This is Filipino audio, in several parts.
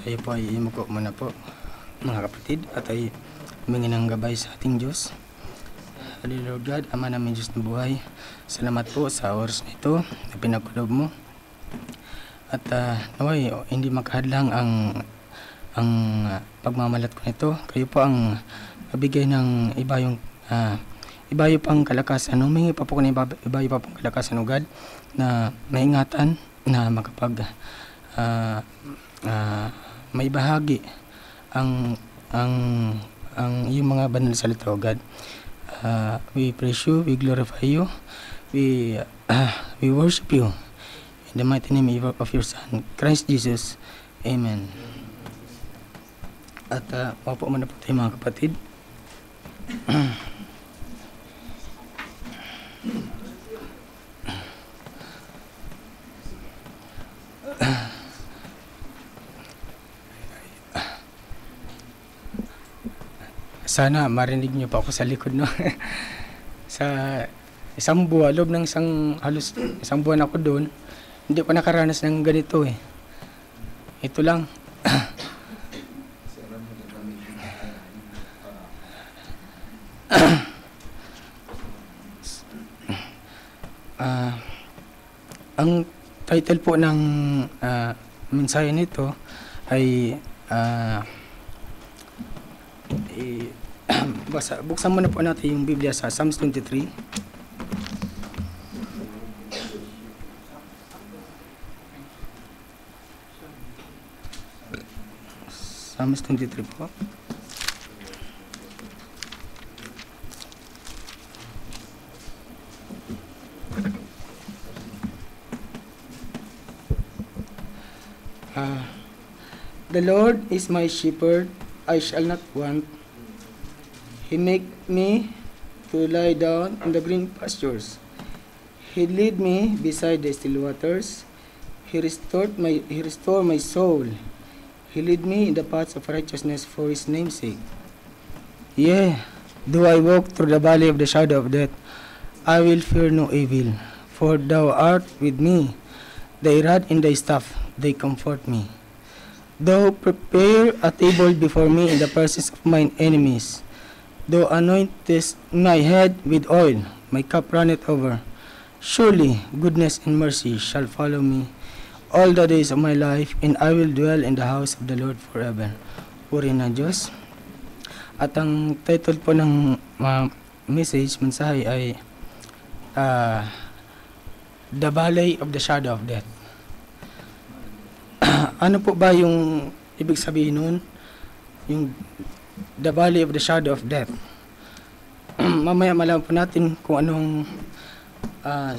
Tayo po ay imuko muna po, mga kapatid, at ay humingi ng gabay sa ating Diyos. Hallelujah, Lord God, Ama namin Diyos na buhay. Salamat po sa oras na ito na pinagkulob mo. At naway, hindi makahadlang ang pagmamalat ko nito. Kayo po ang mabigay ng ibayo pang kalakasan. Humingi pa po ko ng ibayo pa pang kalakasan, O God, na maingatan na makapag may bahagi ang yung mga banal na salita, O God. We praise you, we glorify you, we worship you in the mighty name of your Son, Christ Jesus. Amen. At mapo muna po tayo, mga kapatid. Sana marinig niyo pa ako sa likod, no? Sa isang buwan, loob ng halos isang buwan ako doon, hindi ko nakaranas ng ganito eh. Ito lang. Ang title po ng mensahe nito ay buksan muna po natin yung Biblia sa Psalms 23. Psalms 23 po. The Lord is my shepherd, I shall not want. He make me to lie down in the green pastures. He lead me beside the still waters. He restored my soul. He lead me in the paths of righteousness for his name's sake. Yea, though I walk through the valley of the shadow of death, I will fear no evil, for thou art with me. Thy rod and thy staff, they comfort me. Thou prepare a table before me in the presence of mine enemies. Thou anointest my head with oil, my cup runneth over. Surely goodness and mercy shall follow me all the days of my life, and I will dwell in the house of the Lord forever. Purihin ng Diyos. At ang title po ng mensahe ay The Valley of the Shadow of Death. Ano po ba yung ibig sabihin nun? Yung The Valley of the Shadow of Death. Mamaya malaman po natin kung anong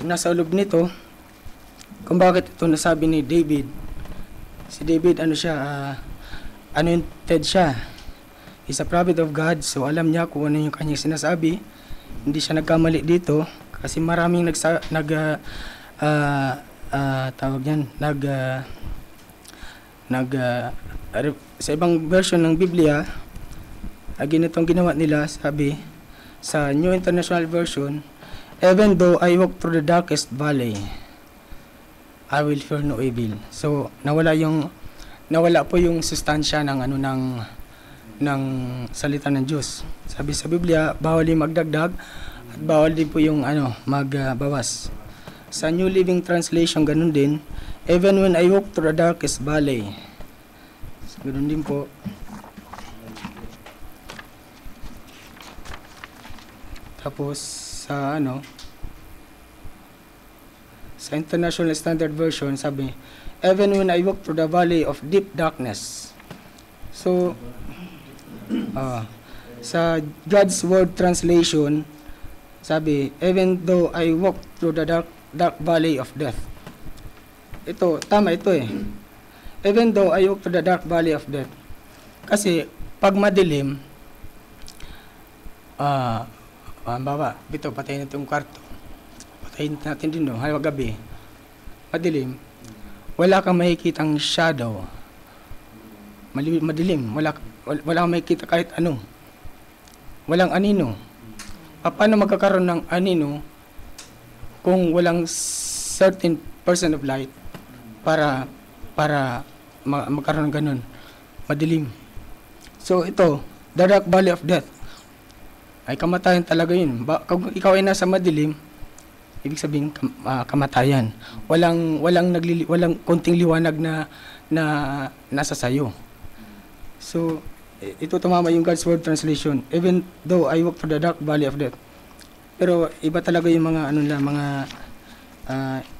nasa loob nito, kung bakit ito nasabi ni David. Si David, anointed siya. He's a prophet of God, so alam niya kung ano yung kanyang sinasabi. Hindi siya nagkamali dito kasi maraming sa ibang version ng Biblia, ganitong ginawa nila, sabi sa New International Version, even though I walk through the darkest valley, I will fear no evil. So nawala po yung sustansya ng salita ng Diyos. Sabi sa Biblia, bawal din magdagdag at bawal din po yung magbawas. Sa New Living Translation, ganun din, even when I walk through the darkest valley. So, ganun din po. Tapos sa sa International Standard Version, sabi, even when I walk through the valley of deep darkness. So sa God's Word Translation, sabi, even though I walk through the dark valley of death. Ito, tama ito eh. Even though I walk through the dark valley of death. Kasi pag madilim, patayin natin yung kwarto. Patayin natin din doon, halimbawa gabi. Madilim, wala kang makikitang shadow. Madilim, wala kang makikita kahit ano. Walang anino. Paano magkakaroon ng anino kung walang certain % of light para magkaroon ng ganun? madilim. So ito, the dark valley of death, ay kamatayan talaga yun. Kung ikaw ay nasa madilim, ibig sabihin kamatayan. Walang konting liwanag na nasa sayo. So ito tumama yung God's Word translation. Even though I walk through the dark valley of death. Pero iba talaga yung mga mga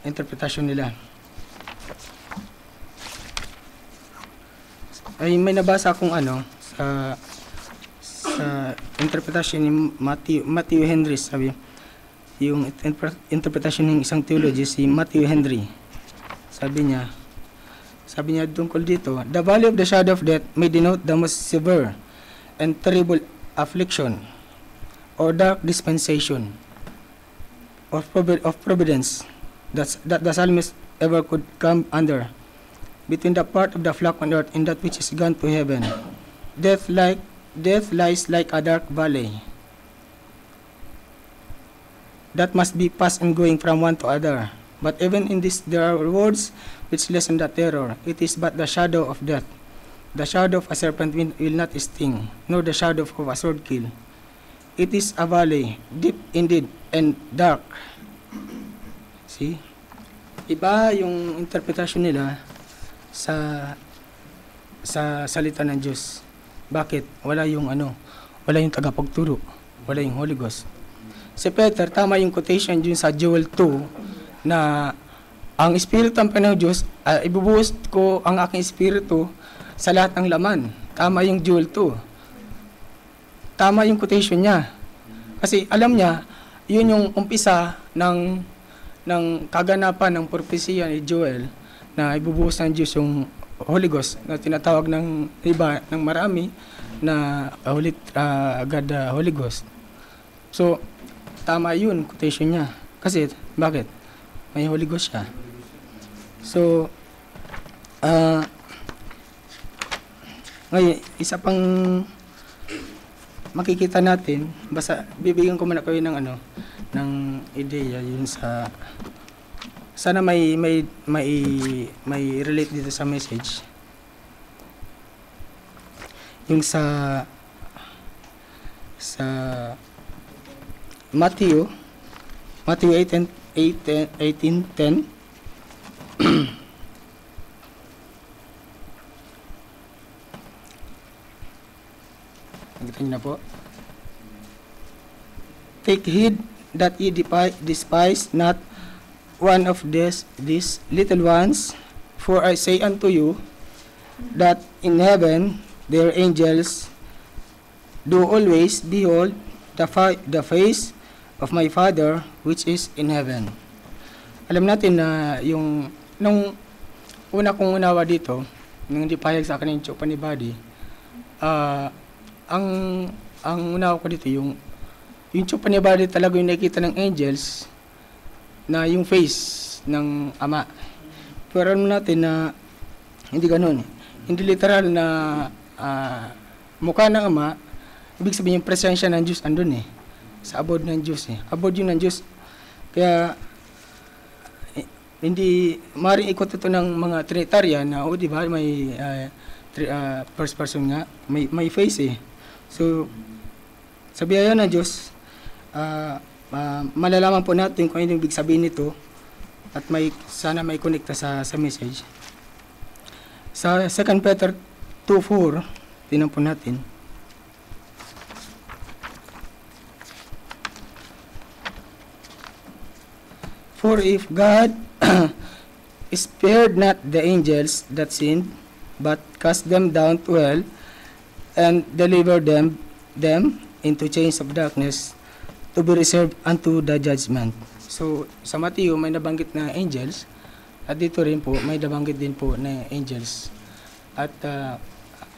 interpretation nila. Ay may nabasa akong sa interpretation ni Matthew Henry, sabi yung interpretation ng isang theologist, si Matthew Henry. Sabi niya tungkol dito, the valley of the shadow of death may denote the most severe and terrible affliction or dark dispensation of providence that the psalmist ever could come under, between the part of the flock on earth and that which is gone to heaven. Death lies like a dark valley that must be passed and going from one to other. But even in this there are words which lessen the terror. It is but the shadow of death. The shadow of a serpent will not sting, nor the shadow of a sword kill. It is a valley, deep indeed and dark. See? Iba yung interpretation nila sa salita ng Diyos. Bakit? Wala yung tagapagturo. Wala yung Holy Ghost. Si Peter, tama yung quotation dun sa Joel 2 na ang Espiritu ng Panginoong Diyos, ibubuhos ko ang aking Espiritu sa lahat ng laman. Tama yung Joel 2. Tama yung quotation niya. Kasi alam niya, yun yung umpisa ng kaganapan ng propesya ni Joel na ibubuhos ng Diyos yung Holy Ghost na tinatawag ng iba, ng marami na Holy Ghost. So, tama yun, quotation niya. Kasi, bakit? May Holy Ghost siya. So, ngayon, isa pang makikita natin, basta bibigyan ko muna kayo ng ideya yun sa sana may relate dito sa message. Yung sa Matthew 18:10. Nakita niyo na po. Take heed that ye despise not one of these little ones, for I say unto you that in heaven their angels do always behold the face of my Father which is in heaven. Alam natin na nung una kong unawa dito, nung hindi pahayag sa akin yung Chopa ni Buddy, ang unawa ko dito, yung Chopa ni Buddy talaga yung nakikita ng angels na yung face ng Ama. Pero alam natin na hindi ganun. Hindi literal na mukha ng Ama, ibig sabihin yung presensya ng Diyos andun sa abode ng Diyos Abode yun ng Diyos. Kaya hindi maaaring ikot ito ng mga Trinitarian na di ba may first person nga, may face So sa biyaya ng Diyos, malalaman po natin kung ano yung ibig sabihin nito at sana may konekta sa message. Sa 2 Peter 2:4, tingnan po natin. For if God spared not the angels that sinned, but cast them down to hell, and delivered them into chains of darkness, to be reserved unto the judgment. So, sa Matthew, may nabanggit na angels, at dito rin po, may nabanggit din po na angels. At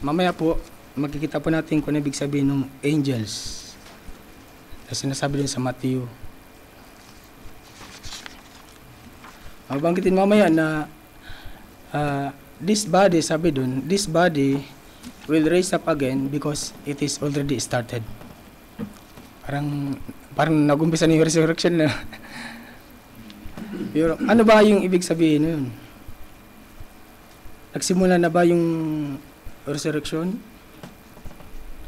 mamaya po, makikita po natin kung ano ibig sabihin ng angels. Kasi sinasabi din sa Matthew. Mabanggitin mamaya na this body, sabi dun, this body will raise up again because it is already started. Parang nag-umpisa na yung resurrection na. Pero ano ba yung ibig sabihin nun? Nagsimula na ba yung resurrection.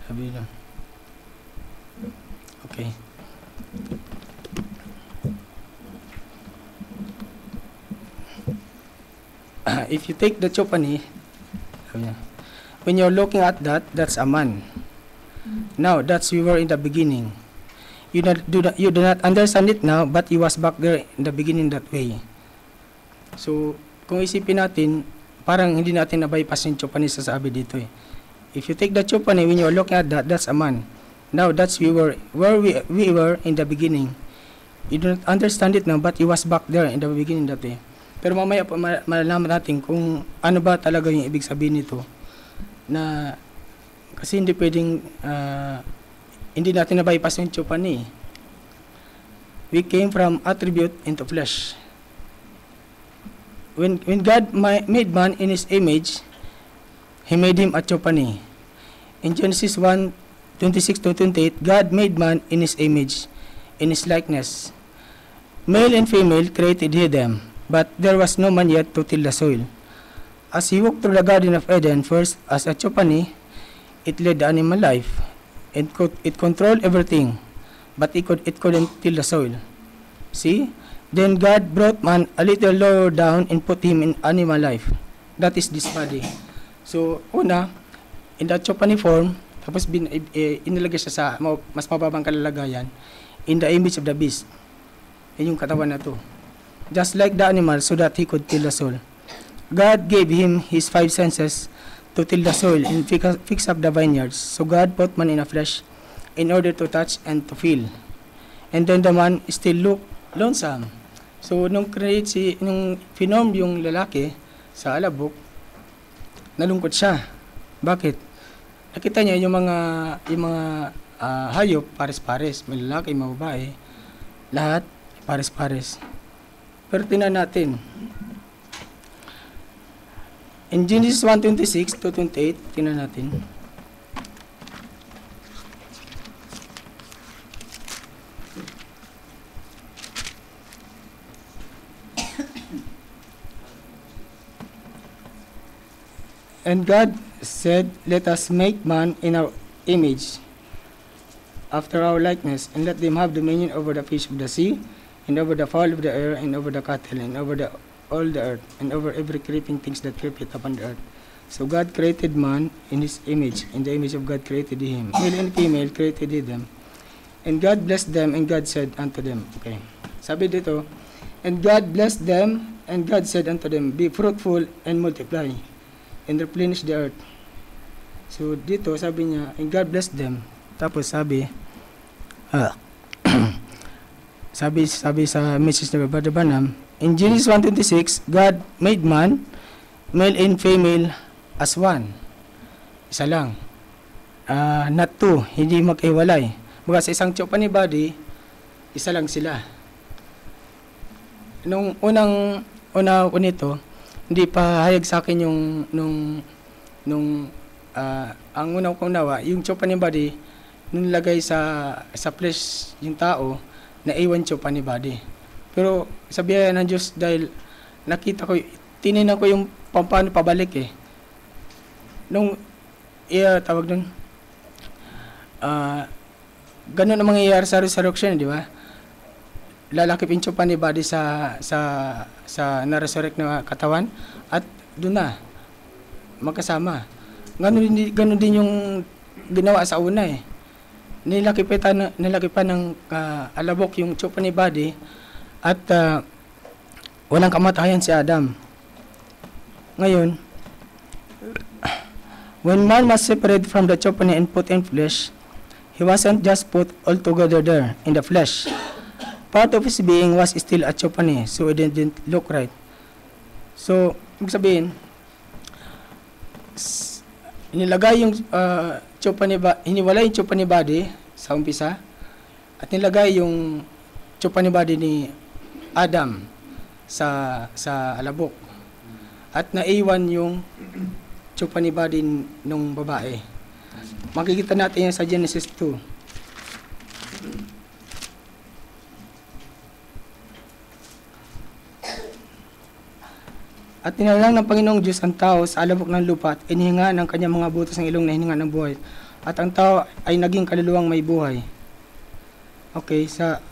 Sabi na. Okay. If you take the Chopani, when you're looking at that, that's a man. Now, that's we were in the beginning. You do not understand it now, but he was back there in the beginning that way. So, kung isipin natin, parang hindi natin na-bypass yung Chopani sa sabi dito eh. If you take the Chopani, when you're looking at that, that's a man. Now, that's we were in the beginning. You do not understand it now, but he was back there in the beginning that way. Pero mamaya po malalaman natin kung ano ba talaga yung ibig sabihin nito. Na kasi hindi pwedeng hindi natin na-bypass yung Chopani. We came from attribute into flesh. When God made man in His image, He made him a Chopani. In Genesis 1:26-28, God made man in His image, in His likeness. Male and female created He them, but there was no man yet to till the soil. As He walked through the Garden of Eden, first as a Chopani, it led the animal life. It controlled everything, but it couldn't till the soil. See? Then God brought man a little lower down and put him in animal life. That is this body. So, una, in the Chopani form, tapos inilagay siya sa mas mababang kalalagayan, in the image of the beast. Yan yung katawan na to. Just like the animal, so that he could till the soil. God gave him his 5 senses to till the soil and fix up the vineyards. So God put man in a flesh in order to touch and to feel. And then the man still looked lonesome. So nung finorm yung lalaki sa alabok, nalungkot siya. Bakit? Nakita niya yung mga hayop pares-pares, may lalaki, may babae, lahat pares-pares. Pero tingnan natin. In Genesis 1:26-28, tingnan natin. And God said, "Let us make man in our image, after our likeness, and let them have dominion over the fish of the sea, and over the fowl of the air, and over the cattle, and over all the earth, and over every creeping things that creepeth upon the earth." So God created man in His image. In the image of God created He him. Male and female created He them. And God blessed them, and God said unto them, okay, sabi dito, and God blessed them, and God said unto them, be fruitful and multiply, and replenish the earth. So dito sabi niya, and God blessed them. Tapos sabi sabi sa message ng Brother Branham, in Genesis 1:26, God made man, male and female, as one. Isa lang. Not two, hindi magkahiwalay. Baga sa isang Chopani body, isa lang sila. Nung una ko nito, hindi pa hayag sa akin yung ang unang kong nawa, yung Chopani body, nung lagay sa flesh yung tao, naiwan Chopani body. Pero sa biyaya ng Diyos, dahil nakita ko, tininan ko yung paano pabalik eh. Nung, tawag nun, ganun ang mangyayari sa resurrection, di ba? Lalakip yung Chopani body sa na-resurrect na katawan, at doon na, magkasama. Ganun din yung ginawa sa una eh. Nilakipan ng alabok yung Chopani body, at walang kamatayan si Adam. Ngayon, when man was separated from the Chopani and put in flesh, he wasn't just put all together there in the flesh. Part of his being was still a Chopani, so it didn't look right. So, ibig sabihin, nilagay yung hiniwalay yung Chopani body sa umpisa, at nilagay yung Chopani body ni Adam sa alabok, at naiwan yung Chopani body nung babae. Makikita natin yan sa Genesis 2. At tinalang ng Panginoong Diyos ang tao sa alabok ng lupa at inihinga ng kanyang mga butas ng ilong na hininga ng buhay. At ang tao ay naging kaluluwang may buhay. Okay, sa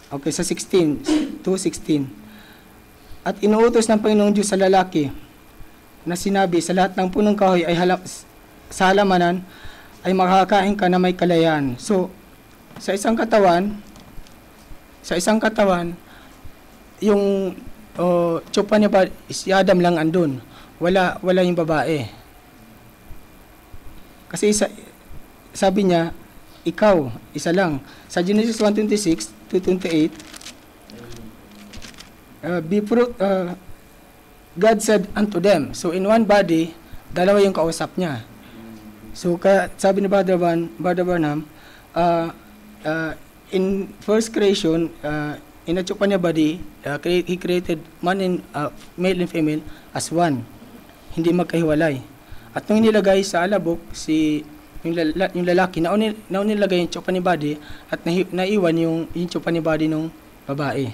16, 2:16. At inuutos ng Panginoong Diyos sa lalaki na sinabi, sa lahat ng punong kahoy ay sa halamanan ay makakain ka na may kalayaan. So, sa isang katawan, yung tsupa niya pa, si Adam lang andun. Wala yung babae. Kasi sabi niya, ikaw, isa lang. Sa Genesis 1:26 to 28, God said unto them. So in one body, dalawa yung kausap niya. So kaya sabi ni Brother Branham, in first creation, in a tsupa niya body, he created man and male and female as one. Hindi magkahiwalay. At nung nilagay sa alabok yung lalaki, nauna nilagay yung tsupa ni body at naiwan yung tsupa ni body ng babae.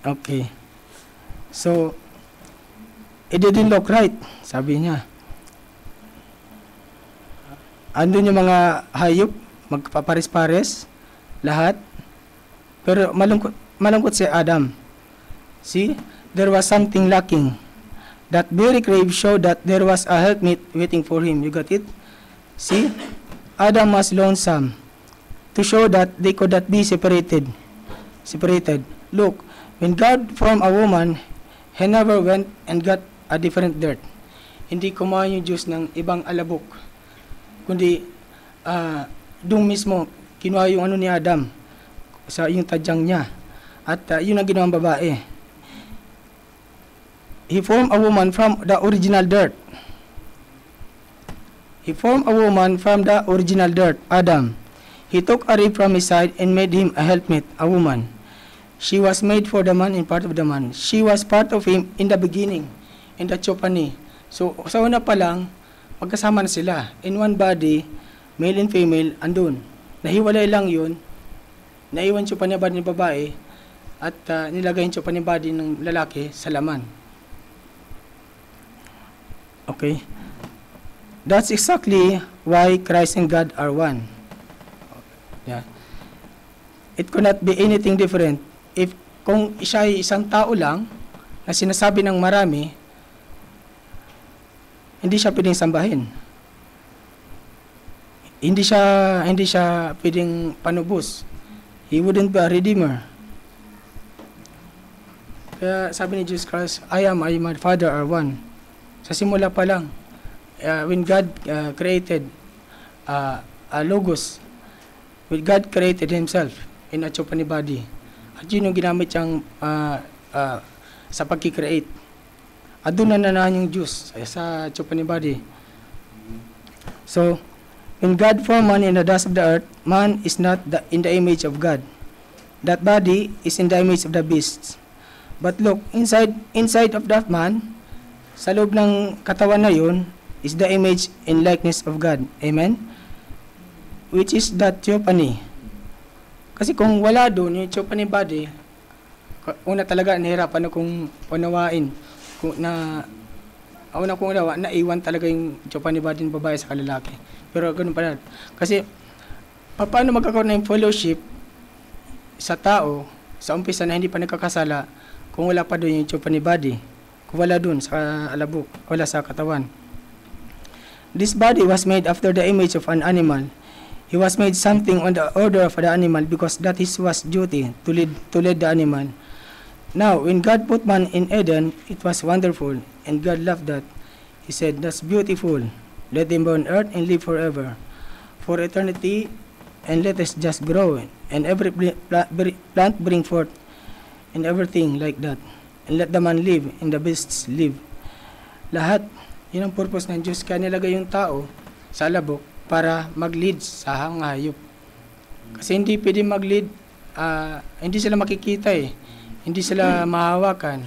Okay. So, it didn't look right, sabi niya. Andun yung mga hayop, magpapares-pares, lahat. Pero malungkot si Adam. See, there was something lacking. That very grave showed that there was a helpmate waiting for him. You got it? See, Adam was lonesome to show that they could not be separated. Look, when God formed a woman, He never went and got a different dirt. Hindi kumain yung Diyos ng ibang alabok. Kundi, doon mismo, kinuha yung ni Adam, sa yung tadyang niya. At yun ang ginawang babae. He formed a woman from the original dirt. Adam. He took a rib from his side and made him a helpmate, a woman. She was made for the man and part of the man. She was part of him in the beginning, in the tsupani. So, sa una pa lang, magkasama na sila. In one body, male and female, andun. Nahiwalay lang yun. Naiwan tsupani body ng babae at nilagay yung tsupani body ng lalaki sa laman. Okay? That's exactly why Christ and God are one. Yeah. It could not be anything different. Kung siya ay isang tao lang na sinasabi ng marami, hindi siya pwedeng sambahin. Hindi siya pwedeng panubos. He wouldn't be a redeemer. Kaya sabi ni Jesus Christ, I am my Father are one. Sa simula pa lang, when God created a logos, when God created Himself in a tsupani body, at yun yung ginamit siyang sa pagkikreate. At doon na nanahan yung Diyos sa tsupani body. So, when God formed man in the dust of the earth, man is not in the image of God. That body is in the image of the beasts. But look, inside of that man, sa loob ng katawan na yun, is the image and likeness of God. Amen? Which is that tsupani. Kasi kung wala doon, yung tsupani body, una talaga, nahirapan akong unawain. Naiwan talaga yung tsupani body ng babae sa kalalaki. Pero ganun pala. Kasi, paano magkakaroon ng fellowship sa tao, sa umpisa na hindi pa nagkakasala, kung wala pa doon yung tsupani body? Kung wala doon sa alabok, wala sa katawan. This body was made after the image of an animal. He was made something on the order of the animal because that is his duty to lead the animal. Now, when God put man in Eden, it was wonderful, and God loved that. He said, that's beautiful. Let them be on earth and live forever, for eternity, and let us just grow, and every plant bring forth, and everything like that. And let the man live, and the beasts live. Lahat, yun ang purpose ng Diyos. Kaya nilagay yung tao sa alabok para mag-lead sa hayop. Kasi hindi pwede mag-lead, hindi sila makikita hindi sila mahawakan.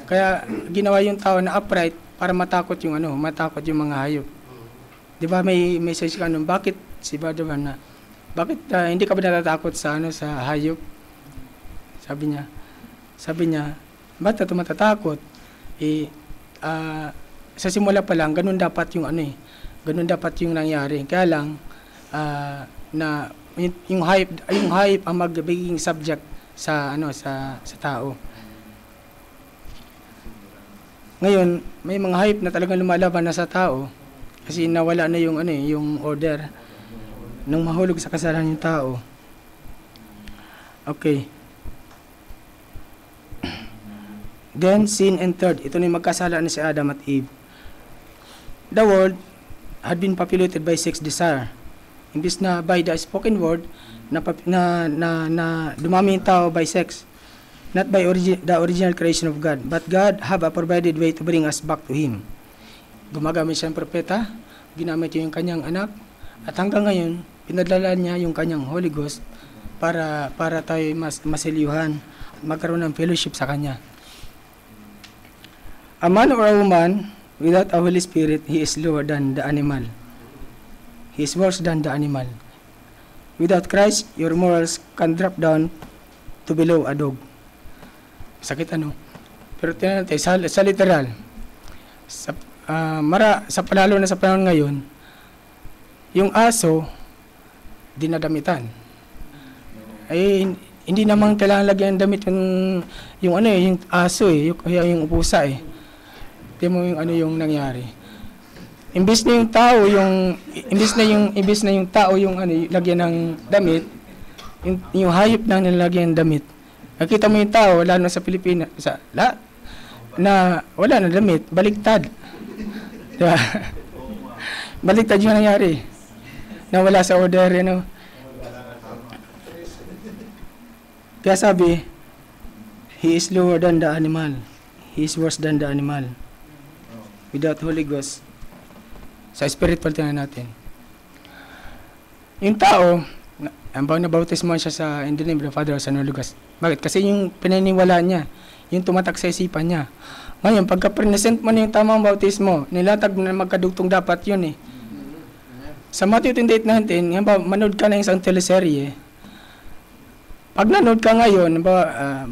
Kaya ginawa yung tao na upright para matakot yung mga hayop. Di ba may message ka bakit si Brother Van bakit hindi ka ba natatakot sa hayop? Sabi niya, ba't ito matatakot? Sa simula pa lang, ganun dapat yung ganun dapat yung nangyari. Kaya lang, na yung hype ang magiging subject sa tao. Ngayon, may mga hype na talagang lumalaban na sa tao kasi nawala na yung order nung mahulog sa kasalanan yung tao. Okay. Then sin entered. Ito na yung magkasala na si Adam at Eve. The world had been populated by sex desire. Imbis na by the spoken word na dumami yung tao by sex. Not by the original creation of God, but God have a provided way to bring us back to Him. Gumagamit siya ng propeta, ginamit niya yung kanyang anak, at hanggang ngayon, pinadala niya yung kanyang Holy Ghost para tayo masiliuhan at magkaroon ng fellowship sa Kanya. A man or a woman without a Holy Spirit, he is lower than the animal. He is worse than the animal. Without Christ, your morals can drop down to below a dog. Sakit Pero tingnan natin, sa literal, lalo na sa panahon ngayon, yung aso, dinadamitan. Hindi naman kailangan lagyan ng damit yung aso yung pusa Tingnan mo yung nangyari. Imbis na yung tao yung lagyan ng damit, yung hayop na nilagyan ng damit. Nakita mo yung tao, lalo na sa Pilipinas, na wala na damit, baligtad. Diba? Baligtad yung nangyari. Na wala sa order, Kaya sabi, he is lower than the animal. He is worse than the animal. Without Holy Ghost, sa spiritual tingnan natin. Yung tao, ang nabautismo siya in the name of the Father, Son, and Holy Ghost. Bakit? Kasi yung pinaniwala niya, yung tumatak sa isipan niya. Ngayon, pagka present mo na yung tamang bautismo, nilatag na magkadugtong dapat yun Sa Matthew 28:19, manood ka na isang teleserye. Pag nanood ka ngayon,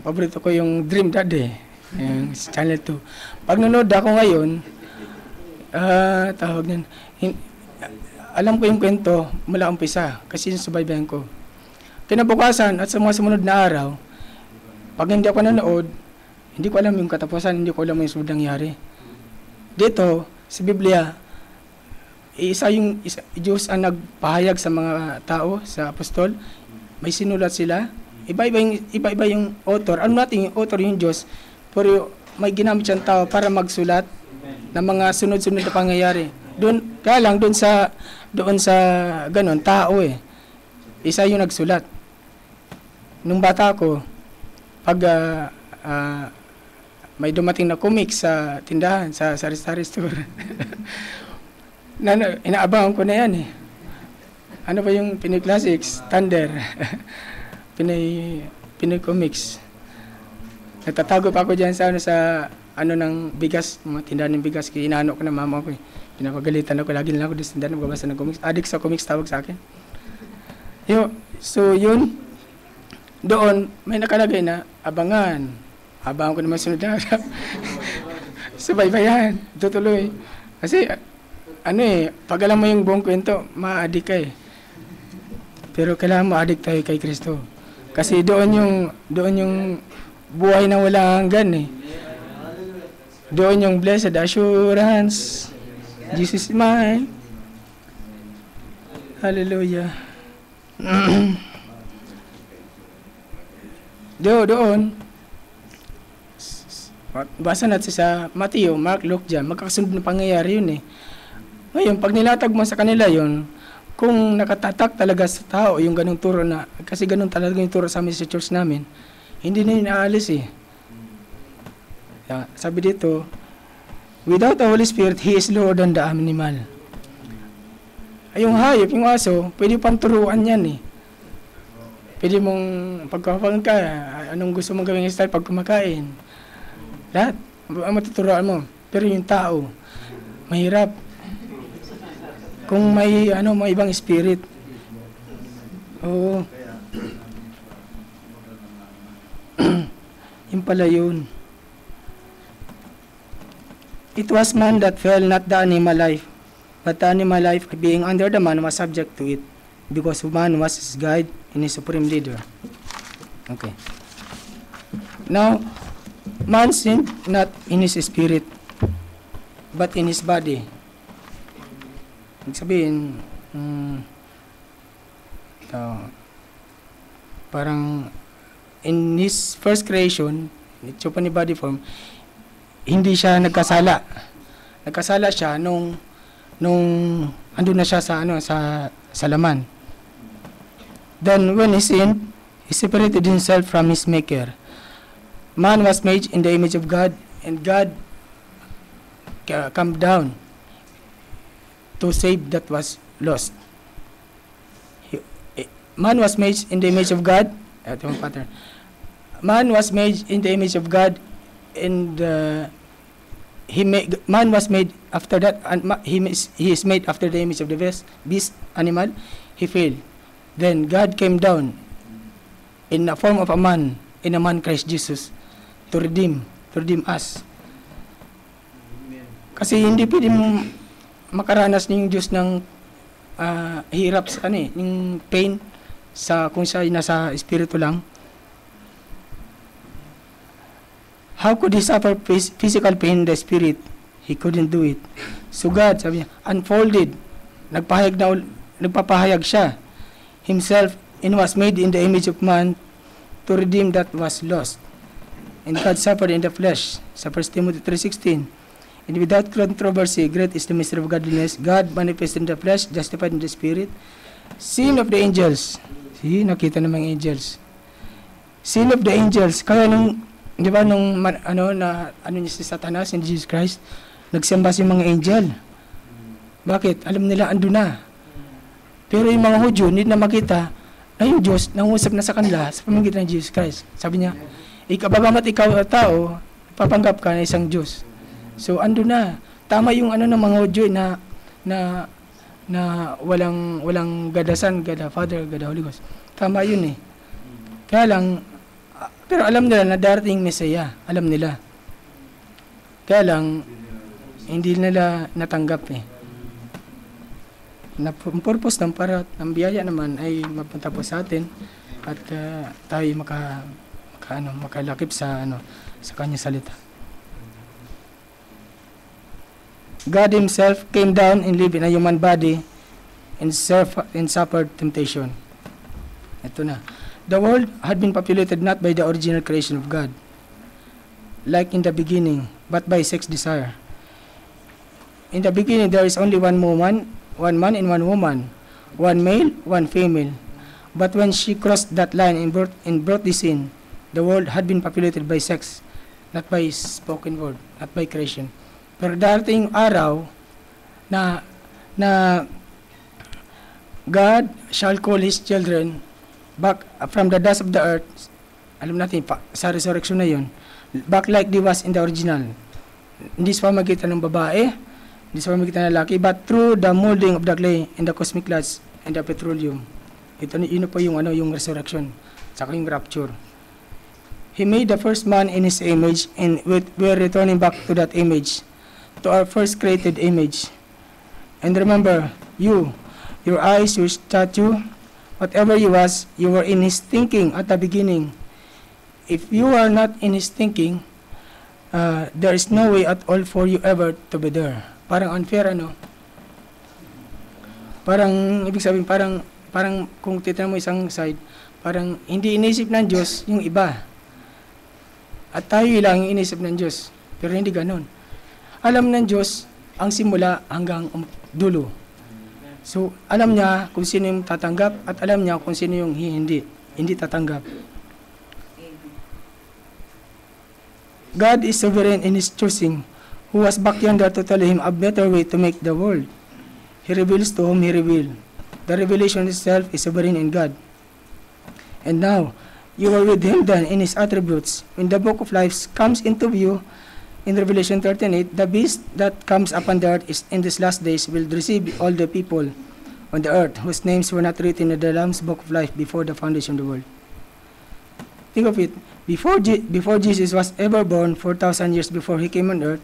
paborito ko yung Dream Daddy, yung Channel 2. Pag nanood ako ngayon, tawag nun, alam ko yung kwento mula umpisa kasi yung subaybayan ko. Kinabukasan at sa mga sumunod na araw, pag hindi ako nanood, hindi ko alam yung katapusan, hindi ko alam yung sunod nangyari. Dito, sa Biblia, Diyos ang nagpahayag sa mga tao, sa apostol, may sinulat sila, iba-iba yung author. Ano natin yung author yung Diyos, pero may ginamit siyang tao para magsulat ng mga sunod-sunod na pangyayari. Kaya lang doon sa ganon tao isa yung nagsulat. Nung bata ko, pag may dumating na comics sa tindahan, sa sari-sari store, inaabangan ko na yan Ano ba yung Pinoy Classics? Thunder. Pinoy Comics. Nagtatago pa ako dyan sa ng bigas, mga tindahan ng bigas. Kaya inaano ko na mama ko Pinapagalitan ako, lagi nila ako sa tindahan, magbabasa ng comics. Addict sa comics tawag sa akin. So yun, doon may nakalagay na abangan ko naman sunod na harap. Subaybayan, tutuloy. Kasi pag alam mo yung buong kwento, ma-addict ka Pero kailangan ma-addict tayo kay Kristo. Kasi doon yung buhay na walang hanggan Doon yung blessed assurance, Jesus is mine. Hallelujah. Doon, basa natin sa Matthew, Mark, Luke dyan, magkakasunod na pangyayari yun Ngayon, pag nilatag mo sa kanila yun, kung nakatatak talaga sa tao yung ganung turo kasi ganun talaga yung turo sa amin sa church namin, hindi na yun naalis Sabi dito, without the Holy Spirit, He is lower than the animal. Yung hayop, yung aso, pwede pang turuan yan Pwede mong pagkakapagan ka, anong gusto mong gawing style pag kumakain. Lahat, matuturuan mo. Pero yung tao, mahirap. Kung may ibang spirit. Oo. Yung pala yun. It was man that fell, not the animal life. But the animal life, being under the man, was subject to it, because man was his guide and his supreme leader. Okay. Now, man sinned not in his spirit, but in his body. Ibig sabihin, parang in his first creation, ito pa ni body form, hindi siya nagkasala. Nagkasala siya nung andun na siya sa laman. Then when he sinned, he separated himself from his maker. Man was made in the image of God, and God came down to save that was lost. Man was made in the image of God. Ito yung pattern. Man was made in the image of God, and man was made after that, and he is made after the image of the beast animal. He failed. Then God came down in the form of a man, in a man Christ Jesus, to redeem us. Kasi hindi pwedeng makaranas ng Diyos ng hirap sa yung pain sa kung siya nasa espiritu lang. How could he suffer physical pain in the spirit? He couldn't do it. So God, sabi niya, unfolded, nagpapahayag siya himself, and was made in the image of man to redeem that was lost. And God suffered in the flesh, sa 1 Timothy 3:16. And without controversy, great is the mystery of godliness. God manifested in the flesh, justified in the spirit. Sin of the angels. See, nakita naman yung angels. Sin of the angels. Kaya di ba niya si Satanas and Jesus Christ, nagsamba si mga angel. Bakit? Alam nila, ando na. Pero yung mga Hudyo, hindi na makita na yung Diyos nangusap na sa kanila sa pamamagitan ng Jesus Christ. Sabi niya, bagamat ikaw tao, papanggap ka na isang Diyos. So, ando na. Tama yung ng mga Hudyo na walang God the Son, God the Father, God the Holy Ghost. Tama yun eh. Kaya lang, pero alam nila na darating Mesaya. Alam nila. Kaya lang, hindi nila natanggap eh. Ang purpose ng para ang biyaya naman ay mapunta po sa atin at tayo makalakip sa kanyang salita. God himself came down and lived in a human body and suffered temptation. Ito na. The world had been populated not by the original creation of God, like in the beginning, but by sex desire. In the beginning, there is only one man and one woman, one male, one female. But when she crossed that line and brought this in, the world had been populated by sex, not by spoken word, not by creation. Pero darating araw na God shall call His children back from the dust of the earth. Alam natin, sa resurrection na yun, back like they was in the original. Hindi sa pamagitan ng babae, hindi sa pamagitan ng lalaki, but through the molding of the clay and the cosmic lights and the petroleum. Yun po yung resurrection, saka yung rapture. He made the first man in His image, and we're returning back to that image, to our first created image. And remember, your eyes, your statue, whatever you was, you were in His thinking at the beginning. If you are not in His thinking, there is no way at all for you ever to be there. Parang unfair, Parang, ibig sabihin, parang kung titignan mo isang side, parang hindi inisip ng Diyos yung iba. At tayo lang yung inisip ng Diyos. Pero hindi ganun. Alam ng Diyos ang simula hanggang dulo. So, alam niya kung sino yung tatanggap at alam niya kung sino yung hindi tatanggap. God is sovereign in His choosing, who was back yonder to tell Him a better way to make the world. He reveals to whom He reveals. The revelation itself is sovereign in God. And now, you are with Him then in His attributes. When the book of life comes into view, in Revelation 13:8, the beast that comes upon the earth is in these last days will receive all the people on the earth whose names were not written in the Lamb's book of life before the foundation of the world. think of it. Before Jesus was ever born, 4,000 years before he came on earth,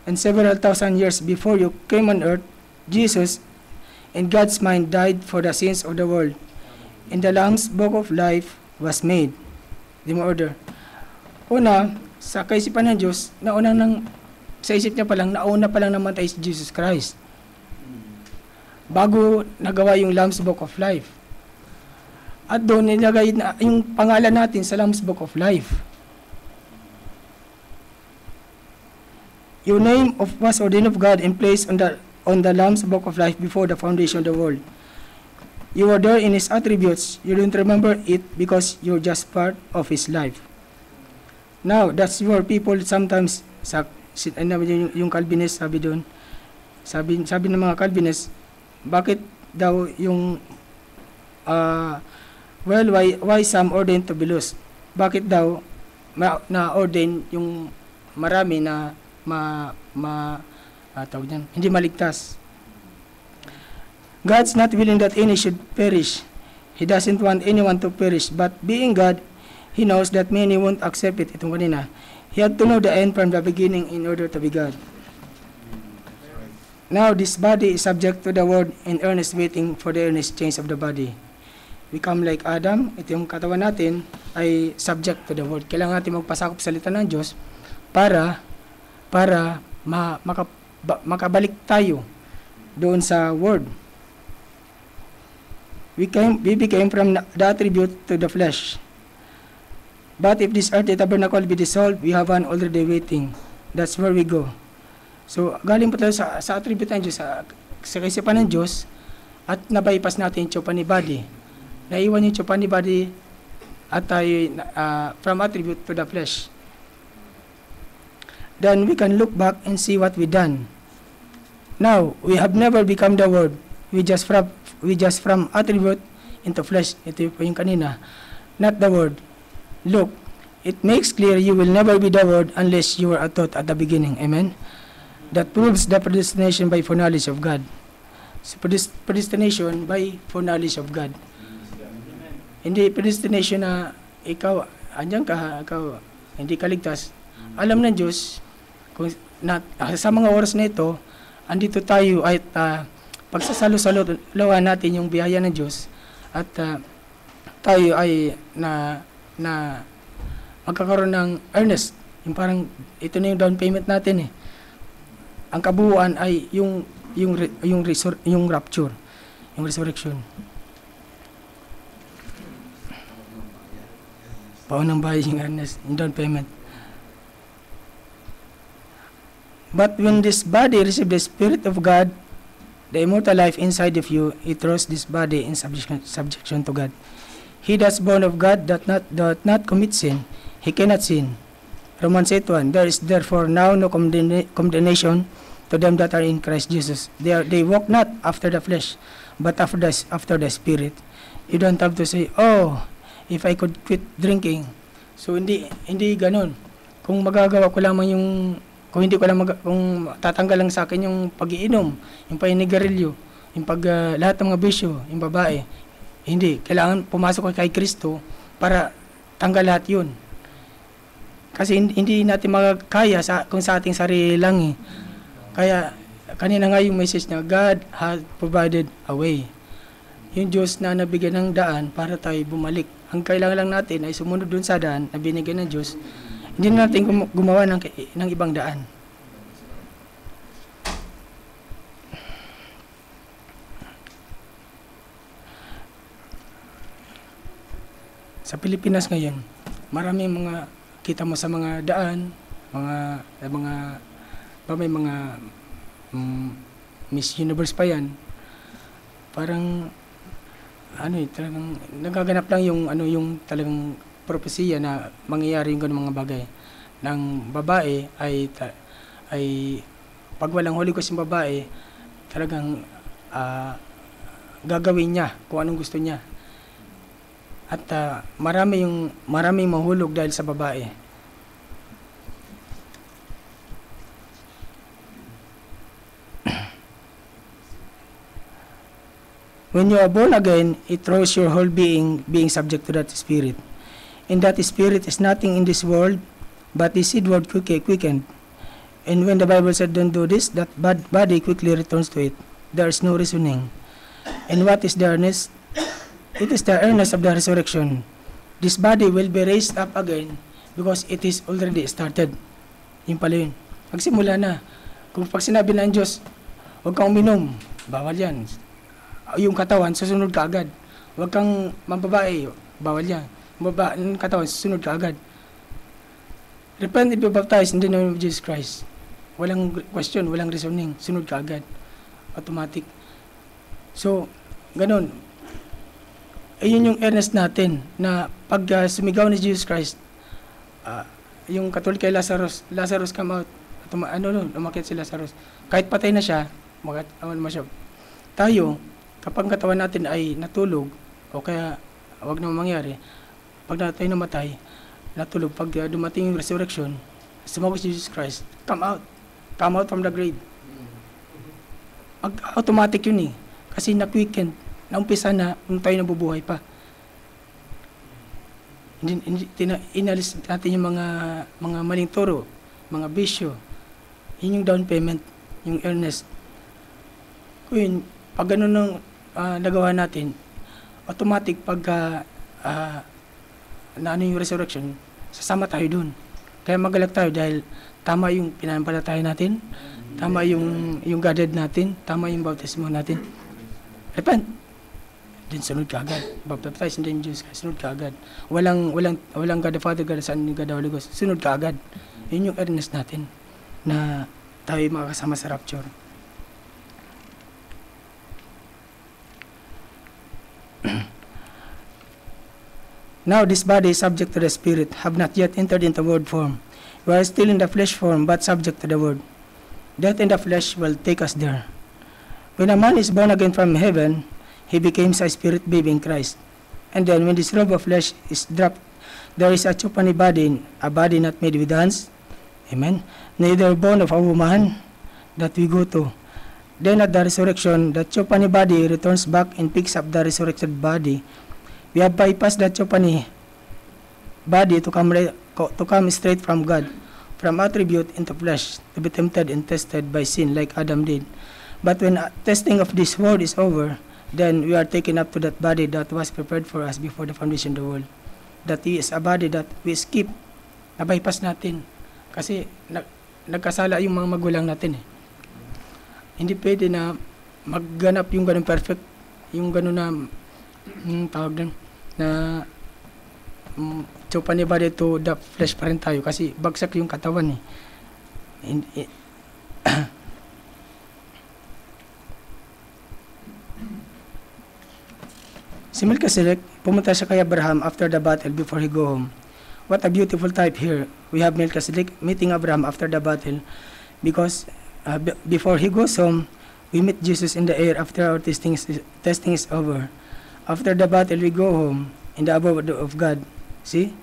and several thousand years before you came on earth, Jesus, in God's mind, died for the sins of the world. And the Lamb's Book of Life was made. Di mo order. Una, sa kaisipan ng Diyos, sa isip niya nauna pa lang namatay si Jesus Christ. Bago nagawa yung Lamb's Book of Life. At doon nilagay na yung pangalan natin sa Lamb's Book of Life. Your name was ordained of God and placed on the Lamb's Book of Life before the foundation of the world. You were there in His attributes. You don't remember it because you're just part of His life. Now, that's where people sometimes, yung Calvinist sabi doon, sabi ng mga Calvinist, bakit daw yung, why some ordained to be lost? Bakit daw na-ordain yung marami na hindi maligtas? God's not willing that any should perish. He doesn't want anyone to perish. But being God, He knows that many won't accept it. Itong kanina. He had to know the end from the beginning in order to be God. Now, this body is subject to the word in earnest waiting for the earnest change of the body. Become like Adam. Ito yung katawan natin ay subject to the word. Kailangan natin magpasakop sa salita ng Diyos para makabalik tayo doon sa word. We became from the attribute to the flesh. But if this earthly tabernacle be dissolved, we have one already waiting. That's where we go. So, galing po tayo sa attribute ng Diyos, sa kaisipan ng Diyos, at nabypass natin yung chupani body. Naiwan yung chupani body at tayo from attribute to the flesh. Then we can look back and see what we done. Now, we have never become the Word. We just from attribute into flesh. Ito po yung kanina. Not the Word. Look, it makes clear you will never be the Word unless you were taught at the beginning. Amen? That proves the predestination by foreknowledge of God. So, predestination by foreknowledge of God. Hindi predestination na ikaw, andyan ka, ikaw, hindi kaligtas. Alam ng Diyos, kung sa mga oras na ito, andito tayo at pagsasalo-saloan natin yung biyaya ng Diyos at tayo ay na magkakaroon ng earnest. Yung parang, ito na yung down payment natin eh. Ang kabuuan ay yung rapture, yung resurrection. Paunang bahay yung earnest, yung down payment. But when this body receives the Spirit of God, the immortal life inside of you, it throws this body in subjection to God. He that's born of God doth not commit sin. He cannot sin. Romans 8:1. There is therefore now no condemnation to them that are in Christ Jesus. They walk not after the flesh, but after the Spirit. You don't have to say, oh, if I could quit drinking. So hindi ganun. Kung magagawa ko lamang kung tatanggal lang sa akin yung pag-iinom, yung paninigarilyo, yung lahat ng mga bisyo, yung babae, hindi. Kailangan pumasok ka kay Kristo para tanggal lahat yun. Kasi hindi natin makakaya kung sa ating sarili lang eh. Kaya, kanina nga yung message na God has provided a way. Yung Diyos na nabigyan ng daan para tayo bumalik. Ang kailangan lang natin ay sumunod dun sa daan na binigyan ng Diyos. Hindi na natin gumawa ng ibang daan. Sa Pilipinas ngayon, maraming mga kita mo sa mga daan, may mga Miss Universe pa yan. Parang talagang nagaganap lang yung talagang propesiya na mangyayari yung ganung mga bagay. Ng babae ay pag walang Holy Ghost yung babae, talagang gagawin niya kung anong gusto niya. At maraming mahulog dahil sa babae. When you are born again, it throws your whole being subject to that Spirit. and that spirit is nothing in this world, but is seedward quickened. And when the Bible said, don't do this, that body quickly returns to it. There is no reasoning. And what is the earnest? It is the earnest of the resurrection. This body will be raised up again because it is already started. Yung pala yun. Magsimula na. Kung pag sinabi ng Diyos, huwag kang uminom, bawal yan. Yung katawan, susunod ka agad. Huwag kang mababae, bawal yan. Mababa ng katawan, susunod ka agad. Repent and be baptized in the name of Jesus Christ. Walang question, walang reasoning, sunod ka agad. Automatic. So, ganun. Ayun yung earnest natin na pag sumigaw ni Jesus Christ, yung katulad kay Lazarus come out, umakyat si Lazarus. Kahit patay na siya, tayo, kapag katawan natin ay natulog, o kaya wag na mangyari, pag tayo namatay, natulog, pag dumating yung resurrection, sumagos si Jesus Christ, come out from the grave. Automatic yun eh. Kasi na-quicken, naumpisa na, nung tayo nabubuhay pa. Inalis natin yung mga maling turo, mga bisyo. Yun yung down payment, yung earnest. Kung pag ganun nung nagawa natin, automatic pag yung resurrection, sasama tayo dun. Kaya magalag tayo dahil tama yung pinanampalataya natin, tama yung guarded natin, tama yung bautismo natin. Repent. Then sunod ka agad. Baptize in the name of Jesus Christ. Sunod ka agad. Walang God the Father, God the Son, God the Holy Ghost. Sunod ka agad. Yun yung earnest natin na tayo makakasama sa rapture. Now this body is subject to the Spirit, have not yet entered into word form. We are still in the flesh form, but subject to the word. Death in the flesh will take us there. When a man is born again from heaven, he becomes a spirit baby in Christ. And then when this robe of flesh is dropped, there is a chupani body, a body not made with hands. Amen. Neither born of a woman that we go to. Then at the resurrection, the chupani body returns back and picks up the resurrected body. We have bypassed the chupani body to come straight from God, from attribute into flesh, to be tempted and tested by sin like Adam did. But when testing of this world is over, then we are taken up to that body that was prepared for us before the foundation of the world. That is a body that we skip, na-bypass natin. Kasi nagkasala yung mga magulang natin eh. Hindi pwede na magganap yung ganun perfect, yung ganun na, tawag din, na chupani body to the flesh pa rin tayo kasi bagsak yung katawan eh. Si Melchizedek, pumunta siya kay Abraham after the battle before he go home. What a beautiful type here. We have Melchizedek meeting Abraham after the battle because before he goes home, we meet Jesus in the air after our testing is over. After the battle, we go home in the abode of God. See?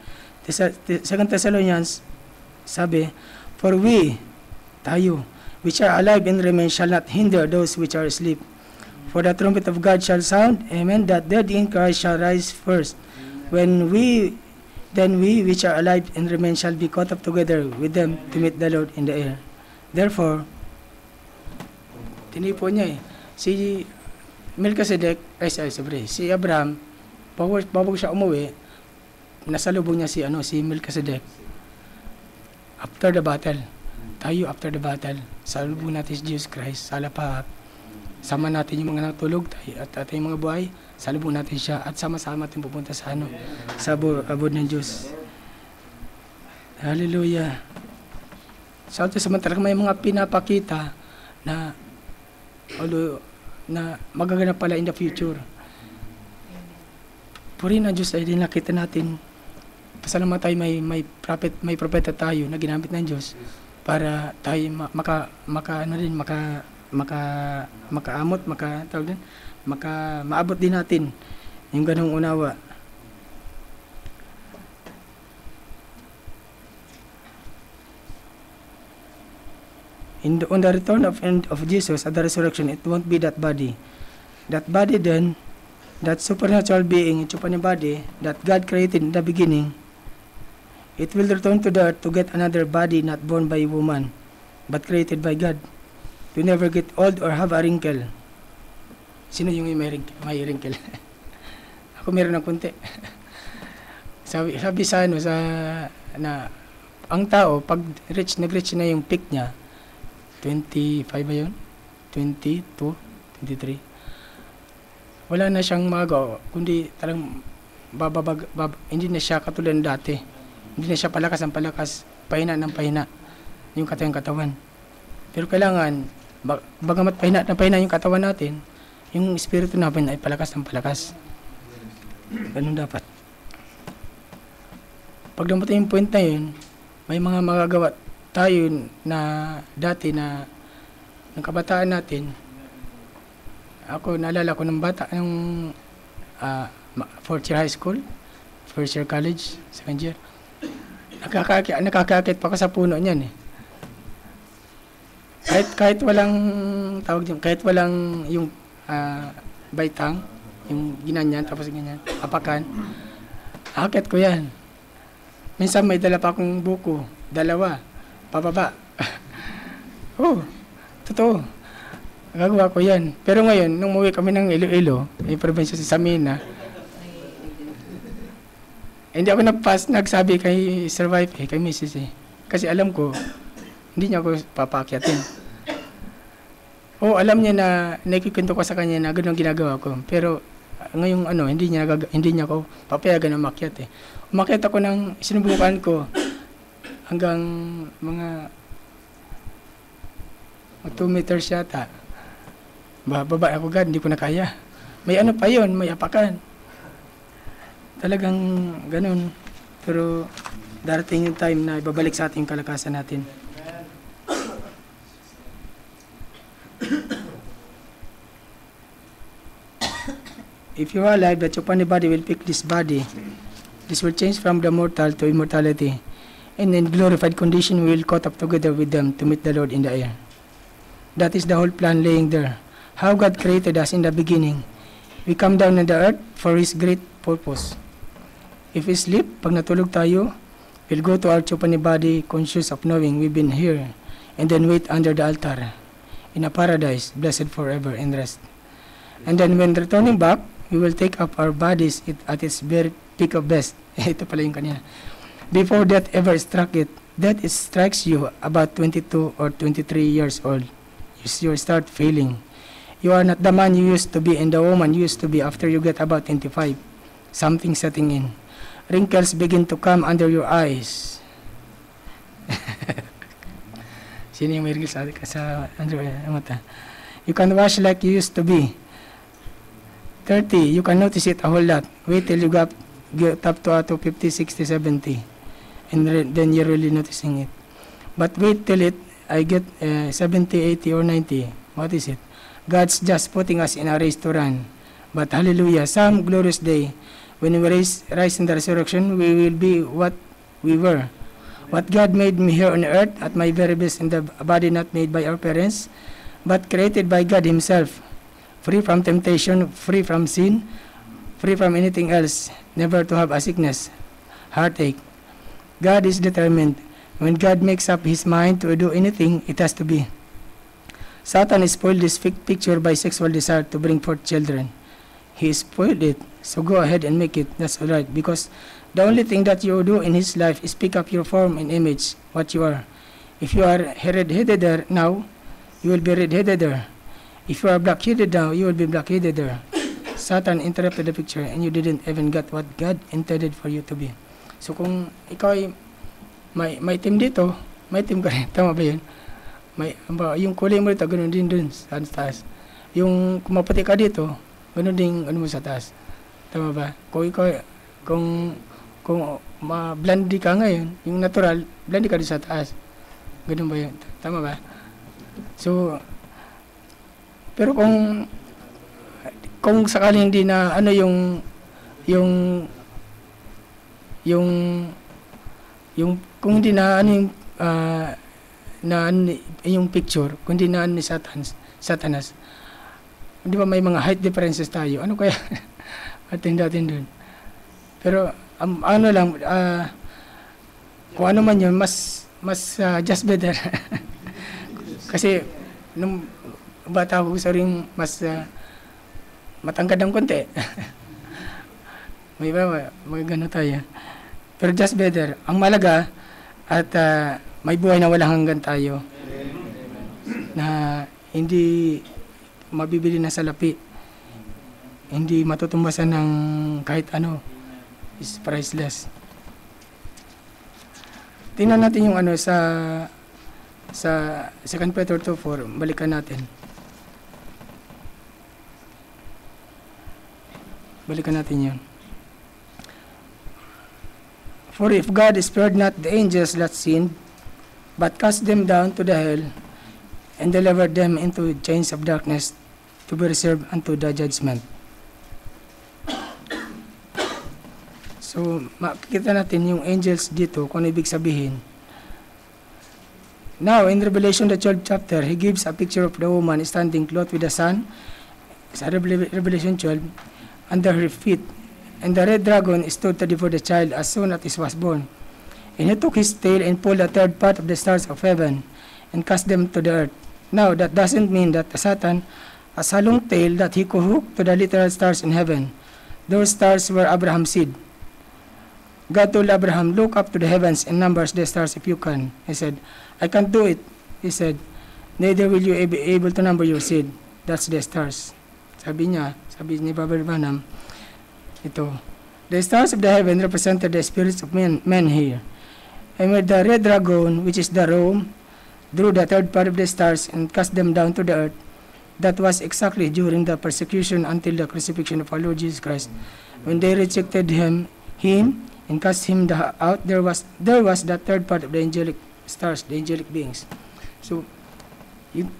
The 2 Thessalonians, sabi, for we, tayo, which are alive and remain, shall not hinder those which are asleep. For the trumpet of God shall sound, amen, that dead in Christ shall rise first. Then we which are alive and remain shall be caught up together with them to meet the Lord in the air. Therefore, tinipo niya eh, si Melchizedek, si Abraham, bago siya umuwi, nasalubong niya si Melchizedek. After the battle, tayo after the battle, salubong natin si Jesus Christ, sa alapaap. Sama natin yung mga natulog at yung mga buhay, salubong natin siya at sama-sama natin pupunta sa sa abode ng Diyos. Hallelujah. So, samantalang may mga pinapakita na magaganap pala in the future. Purihin ang Diyos ay din nakita natin. Pasalamat tayo may propeta tayo na ginamit ng Diyos para tayo maabot din natin yung ganong unawa. On the return of Jesus at the resurrection, it won't be that body. That body then, that supernatural being, chupani body, that God created in the beginning, It will return to the earth to get another body not born by a woman, but created by God. To never get old or have a wrinkle. Sino yung may wrinkle? Ako meron ng kunti. sabi sa ano, na ang tao, pag nag-reach na yung peak niya, 25 ba yun? 22, 23. Wala na siyang magawa, kundi talagang hindi na siya katulad ng dati. Hindi na siya palakas ng palakas, pahina ng pahina yung katawan. Pero kailangan, bagamat pahina ng pahina yung katawan natin, yung espiritu natin ay palakas ng palakas. Ganun dapat. Pag dumating yung point na yun, may mga magagawa tayo na dati na ng kabataan natin. Ako, naalala ko ng bata, yung fourth year high school, first year college, second year. Nakakakit pa ka sa puno niyan eh. Kahit walang tawag din, kahit walang yung baitang, yung ginanyan, tapos ganyan, apakan, akit ko yan. Minsan may dala pa akong buko, 2, pababa. Oh, totoo. Gagawa ko yan. Pero ngayon, nung umuwi kami ng Iloilo, yung probinsya sa Samina, hindi ako nagsabi kay Sir Wife, kay Mrs. Kasi alam ko, hindi niya ako papakyatin. Alam niya na nakikwento ko sa kanya na gano'n ginagawa ko. Pero ngayong hindi niya ako papayagan na umakyat Umakyat ako ng sinubukan ko hanggang mga 2 meters yata. Baba ako agad, hindi ko na kaya. May pa yun, may apakan. Talagang ganun. Pero darating yung time na ibabalik sa ating kalakasan natin. If you are alive, that your body will pick this body. This will change from the mortal to immortality. And in glorified condition, we will caught up together with them to meet the Lord in the air. That is the whole plan laying there. How God created us in the beginning. We come down on the earth for His great purpose. If we sleep, pag natulog tayo, we'll go to our chupani body conscious of knowing we've been here and then wait under the altar in a paradise blessed forever in rest. And then when returning back, we will take up our bodies at its very peak of best. Ito pala yung kanina. Before death ever struck it, death strikes you about 22 or 23 years old. You start feeling. You are not the man you used to be and the woman you used to be after you get about 25. Something setting in. Wrinkles begin to come under your eyes. Sino yung may wrinkles sa under mata? You can wash like you used to be. 30, you can notice it a whole lot. Wait till you get up to 50, 60, 70. And then you're really noticing it. But wait till I get 70, 80, or 90. What is it? God's just putting us in a race to run. But hallelujah, some glorious day, when we rise in the resurrection, we will be what we were. What God made me here on earth at my very best in the body not made by our parents, but created by God Himself. Free from temptation, free from sin, free from anything else, never to have a sickness, heartache. God is determined. When God makes up His mind to do anything, it has to be. Satan spoiled this picture by sexual desire to bring forth children. He spoiled it, so go ahead and make it. That's all right, because the only thing that you do in his life is pick up your form and image, what you are. If you are red-headed there now, you will be red-headed there. If you are black-headed now, you will be black-headed there. Satan interrupted the picture and you didn't even get what God intended for you to be. So kung ikaw ay may team dito, may team ka rin. Tama ba yun? Yung kulay mo dito, ganoon din dun sa taas. Yung kumaputi ka dito, ganoon din mo sa taas. Tama ba? Kung blondie ka ngayon, yung natural, blondie ka din sa taas. Ganoon ba yun? Tama ba? So, pero kung sakaling hindi na kung hindi na yung picture, kundi na ni Satanas. Di ba may mga height differences tayo? Ano kaya atin dun? Pero kung ano man yun, mas just better. Kasi, nung bata ako, gusto rin mas matangkad ng konti. May iba, magano tayo. Pero just better. Ang malaga, at may buhay na walang hanggan tayo. Na hindi mabibili na salapi. Hindi matutumbasan ng kahit ano. Is priceless. Tingnan natin yung ano sa 2 Peter 2:4. Balikan natin. Balikan natin yun. For if God spared not the angels that sinned, but cast them down to the hell, and delivered them into chains of darkness, to be reserved unto the judgment. So, makikita natin yung angels dito, kung ano ibig sabihin. Now, in Revelation, the 12th chapter, he gives a picture of the woman standing clothed with the sun. Sa Revelation 12, under her feet. And the red dragon stood ready for the child as soon as it was born. And he took his tail and pulled a third part of the stars of heaven, and cast them to the earth. Now, that doesn't mean that Satan has a long tail that he could hook to the literal stars in heaven. Those stars were Abraham's seed. God told Abraham, look up to the heavens and number the stars if you can. He said, I can't do it. He said, neither will you be able to number your seed. That's the stars. Sabi ni Brother Branham, ito, the stars of the heaven represented the spirits of men here. And with the red dragon, which is the Rome, drew the third part of the stars and cast them down to the earth. That was exactly during the persecution until the crucifixion of our Lord Jesus Christ. When they rejected him, and cast him out, there was that third part of the angelic stars, the angelic beings. So, yung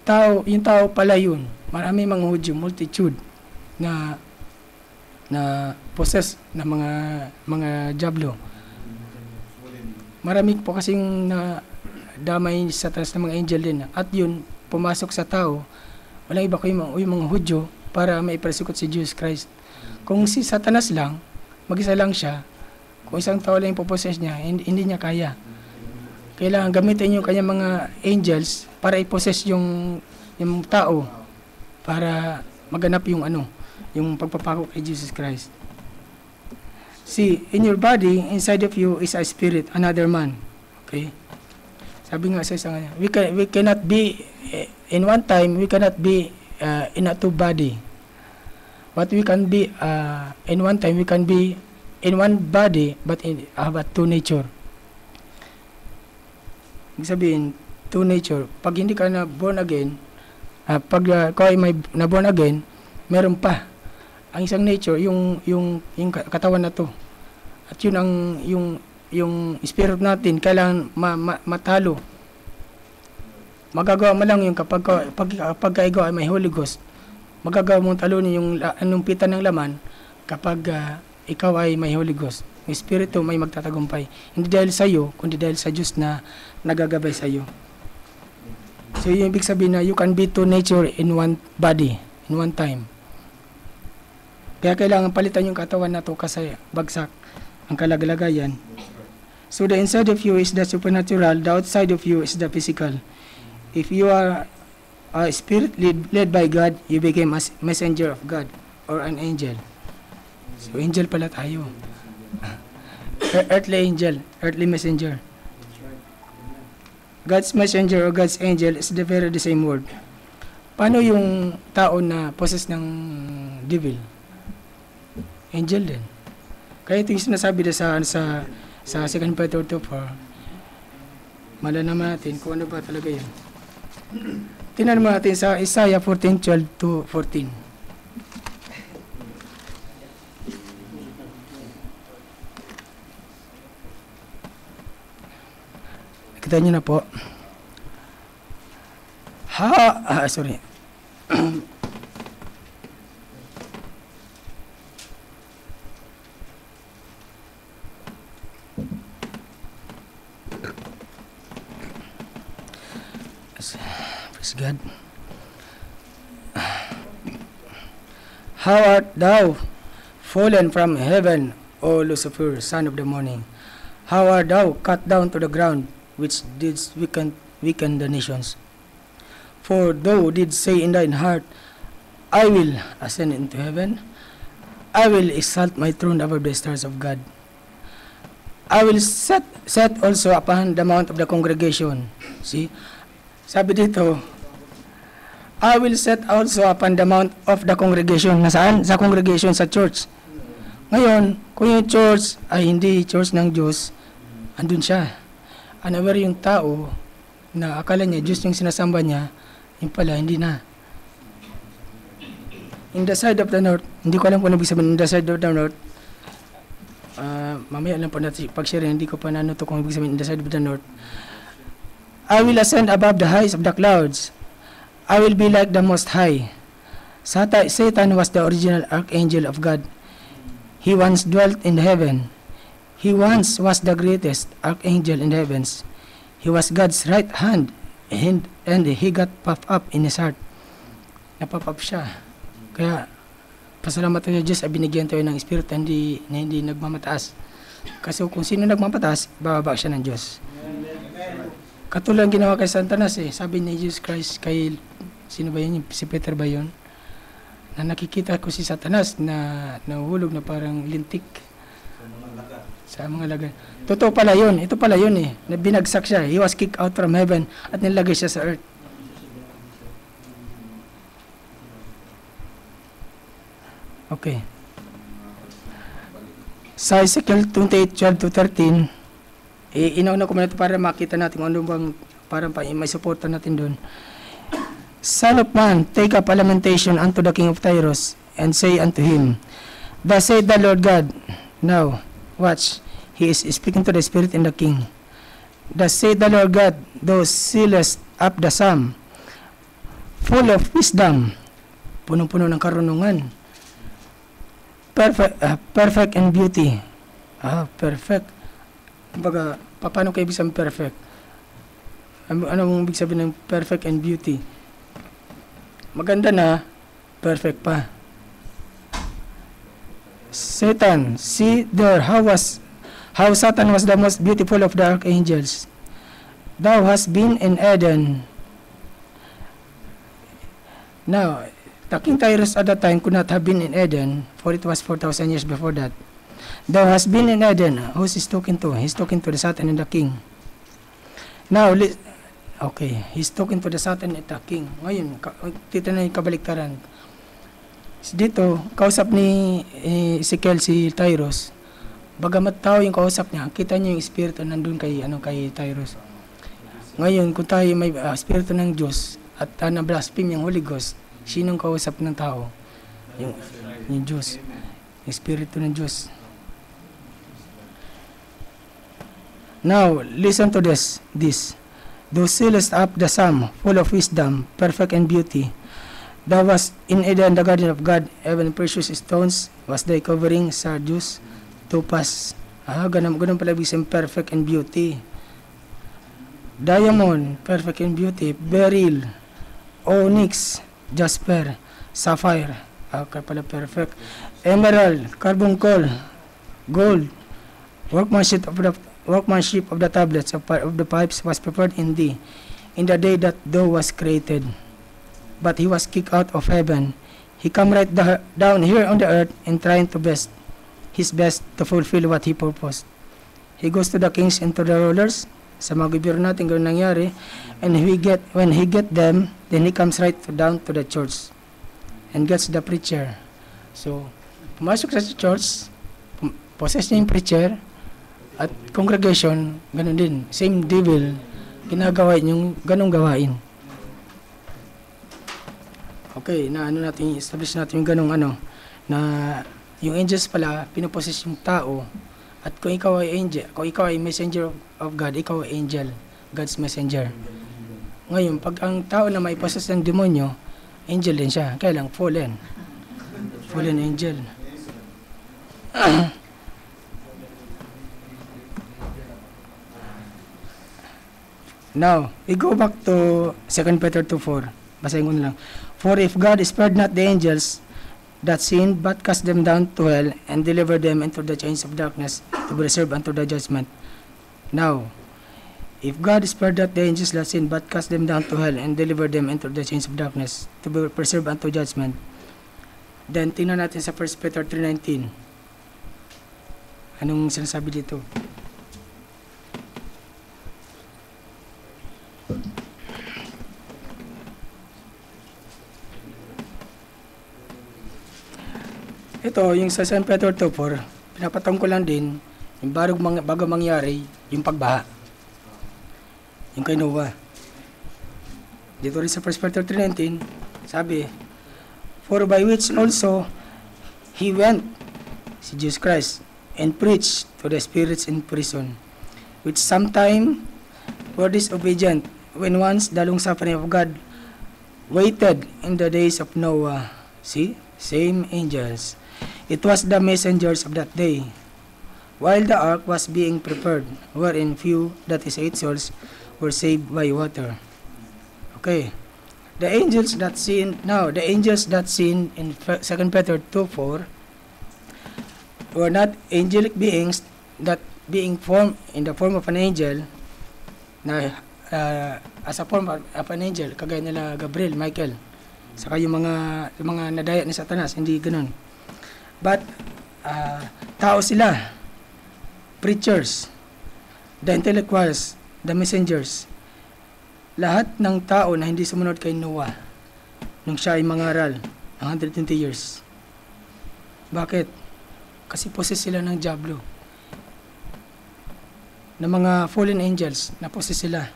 tao pala yun. Marami mga Hudyo, multitude na possess na mga diablo. Marami po kasing na damay sa taas ng mga angel din. At yun, pumasok sa tao, walang iba ko yung mga Hudyo para maipersekut si Jesus Christ. Kung si Satanas lang, mag-isa lang siya, kung isang tao lang yung possess niya, hindi niya kaya. Kailangan gamitin yung kanyang mga angels para i-possess yung tao para maganap yung pagpapako kay Jesus Christ. See, in your body, inside of you is a spirit, another man. Okay? Sabi nga sa isang we cannot be in one time, we cannot be in a two body. What we can be in one time, we can be in one body but two nature. Ibig sabihin, two nature. Pag hindi ka na born again, pag ikaw ay may na born again, meron pa. Ang isang nature, yung katawan na to. At yun ang yung spirit natin kailangan matalo. Magagawa mo lang yung kapag ikaw ay may Holy Ghost. Magagawa mong talunin yung anong pita ng laman kapag ikaw ay may Holy Ghost. Yung Espiritu may magtatagumpay. Hindi dahil sa iyo, kundi dahil sa Diyos na nagagabay sa iyo. So, yung ibig sabihin na you can be two nature in one body, in one time. Kaya kailangan palitan yung katawan na to kasi bagsak ang kalaglagayan. So, the inside of you is the supernatural, the outside of you is the physical. If you are a spirit led by God, you became a messenger of God or an angel. So, angel pala tayo. Earthly angel, earthly messenger. God's messenger or God's angel is the same word. Paano yung tao na possess ng devil? Angel din. Kaya ito yung sinasabi na sa 2 Peter 2:4. Malalaman natin kung ano ba talaga yan. Tingnan mo natin sa Isaiah 14:12-14. Kita nyo na po. Sorry. Praise God. How art thou fallen from heaven, O Lucifer, son of the morning? How art thou cut down to the ground, which didst weaken the nations? For thou didst say in thine heart, I will ascend into heaven, I will exalt my throne above the stars of God. I will set also upon the mount of the congregation. See? Sabi dito, I will set also upon the mount of the congregation. Nasaan? Sa congregation, sa church. Ngayon, kung yung church ay hindi church ng Diyos, andun siya. Anawar yung tao na akala niya Diyos yung sinasamba niya, yung pala, hindi na. In the side of the north, hindi ko alam kung ano ibig sabihin, in the side of the north, mamaya lang po natin pag-share, hindi ko pa nanuto kung ibig sabihin in the side of the north. I will ascend above the heights of the clouds. I will be like the Most High. Satan was the original archangel of God. He once dwelt in heaven. He once was the greatest archangel in the heavens. He was God's right hand, and he got puffed up in his heart. Napop up siya. Kaya, pasalamat tayo Diyos ay binigyan tayo ng Espiritu na hindi nagmamataas. Kasi kung sino nagmamataas, bababa siya ng Diyos. Katulad ginawa kay Satanas sabi ni Jesus Christ kay, sino ba yun? Si Peter ba yun? Na nakikita ko si Satanas na nahuhulog na parang lintik sa mga lagan. Totoo pala yun. Ito pala yun na binagsak siya. He was kicked out from heaven at nilagay siya sa earth. Okay. Sa Ezekiel 28:12-13, inauna ko muna ito para makita natin ano bang parang may suporta natin doon. Son of man, take up a lamentation unto the king of Tyros, and say unto him, Thus saith the Lord God. Now, watch, he is speaking to the spirit and the king. Thus saith the Lord God, thou sealest up the sum, full of wisdom, punong-puno ng karunungan, perfect in beauty. Perfect. Kumbaga, paano kayo ibig sabihin perfect? Anong ibig sabihin ng perfect and beauty? Maganda na, perfect pa. Satan, see there how Satan was the most beautiful of the archangels. Thou hast been in Eden. Now, the King Tyrus at that time could not have been in Eden, for it was 4,000 years before that. Thou hast been in Eden. Who's he talking to? He's talking to the Satan and the king. Now, okay, he's talking to the Satan and the king. Ngayon, titignan yung kabaliktaran. Dito, kausap ni Ezekiel si Tyrus. Bagamat tao yung kausap niya, kita niyo yung espiritu nandun kay Tyrus. Ngayon, kung tayo may espiritu ng Diyos at na-blaspheme yung Holy Ghost, sinong kausap ng tao? Yung Diyos. Yung espiritu ng Diyos. Now, listen to this. Thou sealest up the sum, full of wisdom, perfect in beauty. Thou was in Eden, the garden of God, even precious stones was thy covering, sardius, topaz. Ganun pala ibig sabihin, perfect in beauty. Diamond, perfect in beauty. Beryl, onyx, jasper, sapphire. Pala perfect. Emerald, carbuncle, gold. Workmanship of the tablets of the pipes was prepared in thee, in the day that thou was created. But he was kicked out of heaven. He come right down here on the earth and trying his best to fulfill what he purposed. He goes to the kings and to the rulers. Sa mga gobyerno natin, gano'n nangyari. And when he get them, then he comes right down to the church and gets the preacher. So, pumasok sa church, possess niya yung preacher, at congregation, gano'n din. Same devil, ginagawa yung gano'ng gawain. Okay, establish natin yung gano'ng na yung angels pala, pinoposes yung tao. At kung ikaw ay angel, kung ikaw ay messenger of God, ikaw ay angel, God's messenger. Ngayon, pag ang tao na may poses ng demonyo, angel din siya. Kaya lang, fallen angel. Now, we go back to 2 Peter 2:4. Basahin ko na lang. For if God spared not the angels that sinned, but cast them down to hell, and delivered them into the chains of darkness, to be reserved unto the judgment. Now, if God spared not the angels that sinned, but cast them down to hell and delivered them into the chains of darkness to be preserved unto judgment, then tingnan natin sa 1 Peter 3:19. Anong sinasabi dito? Ito, yung sa 2 Peter 2:4, pinapatang ko lang din, yung bago mangyari, yung pagbaha. Yung kay Noah. Dito rin sa 1 Peter 3:19, sabi, for by which also he went, si Jesus Christ, and preached to the spirits in prison, which sometime were disobedient, when once the long suffering of God waited in the days of Noah. See? Same angels. It was the messengers of that day, while the ark was being prepared, wherein few, that is 8 souls, were saved by water. Okay. The angels that sinned in 2 Peter 2:4 were not angelic beings that being formed in the form of an angel, na as a form of an angel, kagaya nila Gabriel, Michael, saka yung mga nadaya ni Satanas, hindi ganoon. But tao sila, preachers, the intellectuals, the messengers, lahat ng tao na hindi sumunod kay Noah nung siya ay mangaral ng 120 years. Bakit? Kasi poses sila ng diablo, ng mga fallen angels, na poses sila.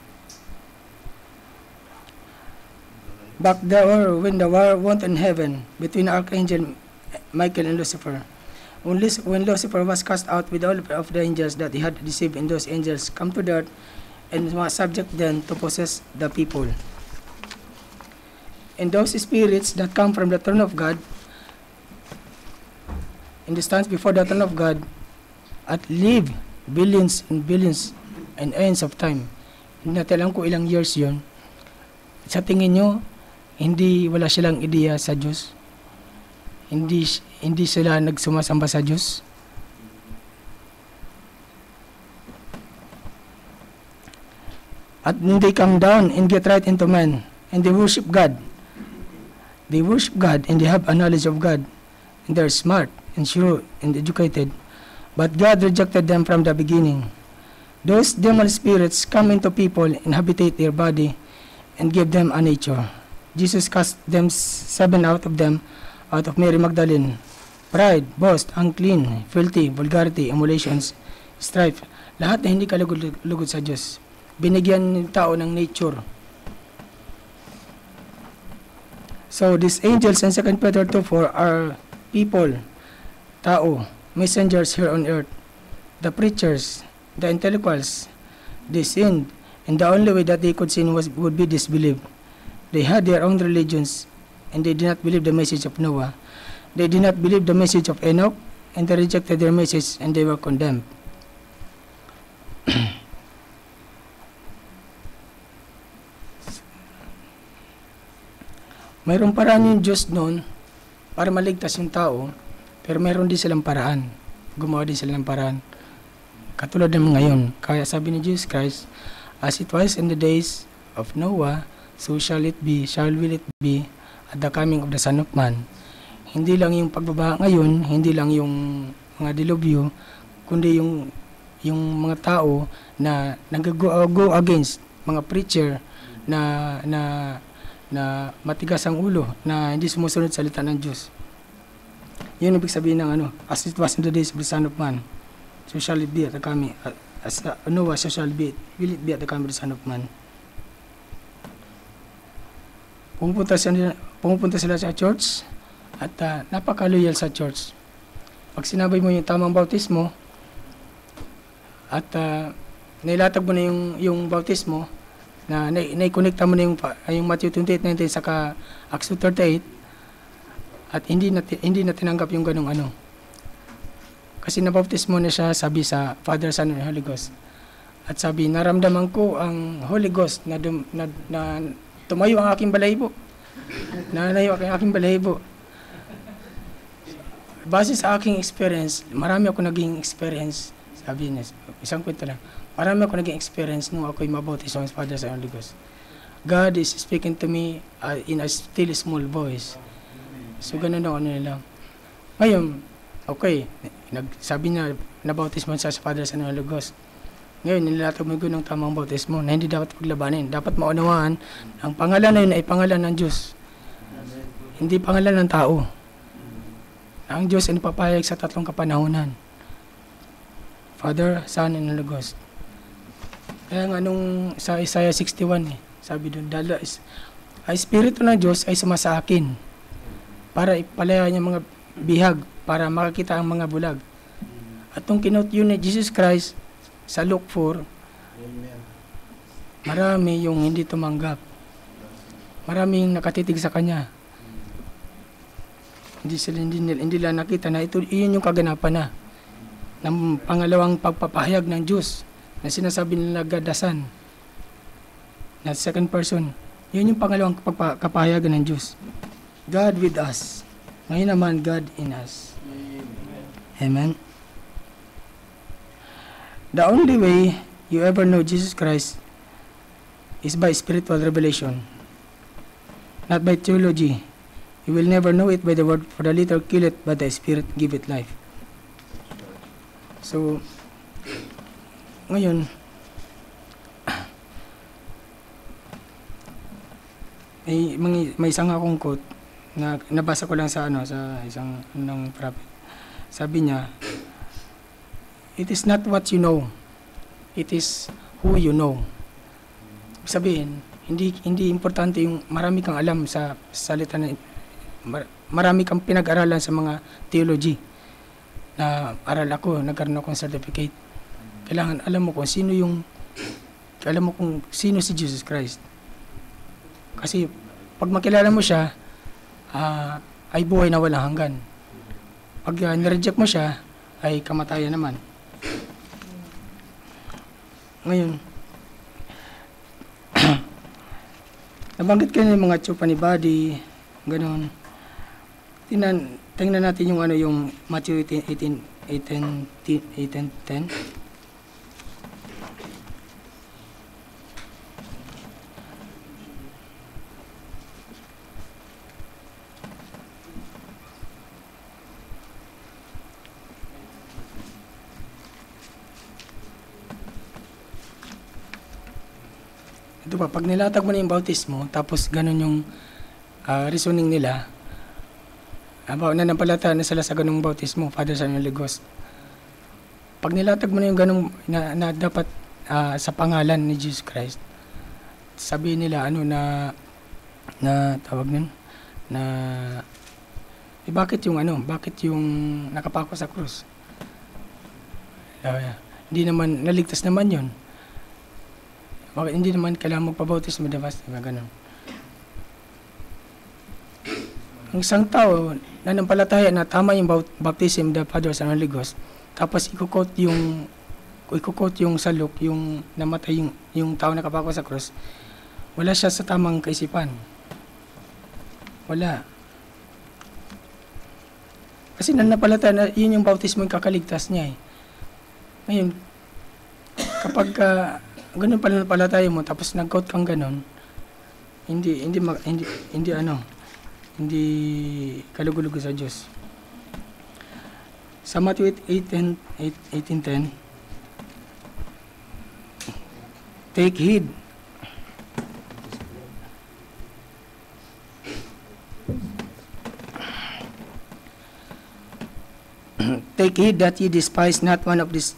Back there, when the war went in heaven between Archangel Michael and Lucifer, when Lucifer was cast out with all of the angels that he had deceived, and those angels come to the earth and was subject then to possess the people. And those spirits that come from the throne of God, and stands before the throne of God, at live billions and billions and eons of time. Hindi natin alam kung ilang years yon. Sa tingin nyo, wala silang ideya sa Diyos? Hindi sila nagsumasamba sa Diyos? At they come down and get right into man, and they worship God. They worship God and they have a knowledge of God, and they're smart and shrewd and educated, but God rejected them from the beginning. Those demon spirits come into people and habitate their body and give them a nature. Jesus cast them 7 out of them, out of Mary Magdalene: pride, boast, unclean, filthy, vulgarity, emulations, strife. Lahat na hindi kalugod sa Diyos. Binigyan ng tao ng nature. So these angels in 2 Peter 2:4 are people, tao, messengers here on earth. The preachers, the intellectuals, they sinned, and the only way that they could sin would be disbelief. They had their own religions, and they did not believe the message of Noah. They did not believe the message of Enoch, and they rejected their message, and they were condemned. Mayroong paraan yung Diyos noon para maligtas yung tao, pero mayroon din silang paraan. Gumawa din sila ng paraan. Katulad ng ngayon. Kaya sabi ni Jesus Christ, as it was in the days of Noah, so shall will it be at the coming of the Son of Man. Hindi lang yung pagbabaha ngayon, hindi lang yung mga dilubyo, kundi yung mga tao na nag-go against mga preacher na matigas ang ulo, na hindi sumusunod sa salita ng Diyos. Yun ibig sabihin ng as it was in the days of the Son of Man, so shall it be at the coming, as Noah, so will it be at the coming of the Son of Man. Pumupunta sila sa church, at napaka-loyal sa church. Pag sinabay mo yung tamang bautismo, at nailatag mo na yung bautismo, na nai-connecta mo na yung Matthew 28:19 saka Acts 2:38, at hindi na tinanggap yung ganung kasi nabaptismo na siya, sabi sa Father, Son, and Holy Ghost. At sabi, naramdaman ko ang Holy Ghost na tumayo ang aking balahibo. Nanayo ang aking balahibo. Base sa aking experience, marami ako naging experience. Sabi niya, isang kwento lang. Marami ako naging experience nung ako'y mabautismo sa Father, Son, and Holy Ghost. God is speaking to me in a still small voice. So, ganun ako nila. Ngayon, okay, sabi niya, nabautismo siya sa Father, Son, and Holy Ghost. Ngayon, nilatag mo ng tamang bautismo na hindi dapat paglabanin. Dapat maunawaan, ang pangalan na yun ay pangalan ng Diyos. Hindi pangalan ng tao. Ang Diyos ay napapahayag sa 3 kapanahunan. Father, Son, and Holy Ghost. Kaya nga nung sa Isaiah 61, sabi doon, ay Espiritu ng Diyos ay sumasa akin para ipalaya niya mga bihag, para makakita ang mga bulag. At nung kinot yun ni Jesus Christ sa Luke 4, marami yung hindi tumanggap. Maraming nakatitig sa Kanya. Hindi lang nakita na iyon yung kaganapan na ng pangalawang pagpapahayag ng Diyos na sinasabi nila gadasan na second person. Yun yung pangalawang kapahayagan ng Diyos. God with us. Ngayon naman, God in us. Amen. The only way you ever know Jesus Christ is by spiritual revelation, not by theology. You will never know it by the word, for the letter kill it, but the Spirit give it life. So, ngayon, may isang akong quote na nabasa ko lang sa isang ng prophet. Sabi niya, it is not what you know, it is who you know. Sabihin, hindi importante yung marami kang alam sa salita na marami kang pinag-aralan sa mga theology. Na aral ako, nagkaroon akong certificate. Kailangan alam mo kung sino si Jesus Christ. Kasi pag makilala mo siya, ay buhay na walang hanggan. Pag nireject mo siya, ay kamatayan naman. Ngayon, nabanggit ka ng mga Chupani body, gano'n. Tingnan natin yung Matthew 18:10. Ito pa, pag nilatag mo na yung bautismo, tapos ganun yung reasoning nila, nananampalataya na sila sa ganung bautismo, Father, Son, and Holy Ghost. Pag nilatag mo na yung ganung na dapat sa pangalan ni Jesus Christ, sabihin nila na tawag nun na bakit yung nakapako sa krus? Hindi naman naligtas naman yun. Bakit hindi naman kailangan magpabautismo, diba? Ganun. Ang isang tao nanampalataya na tama yung baptism the Father, Son, and Holy Ghost, tapos i-quote yung sa Luke, yung namatay yung tao na kapako sa cross, wala siya sa tamang kaisipan. Wala. Kasi nanampalataya na yun yung baptismo yung kakaligtas niya. Ngayon, kapag ganun pala napalataya mo, tapos nag-quote kang ganun, hindi kalugulugo sa Diyos. Sa Matthew 18:10, take heed. Take heed that ye despise not one of these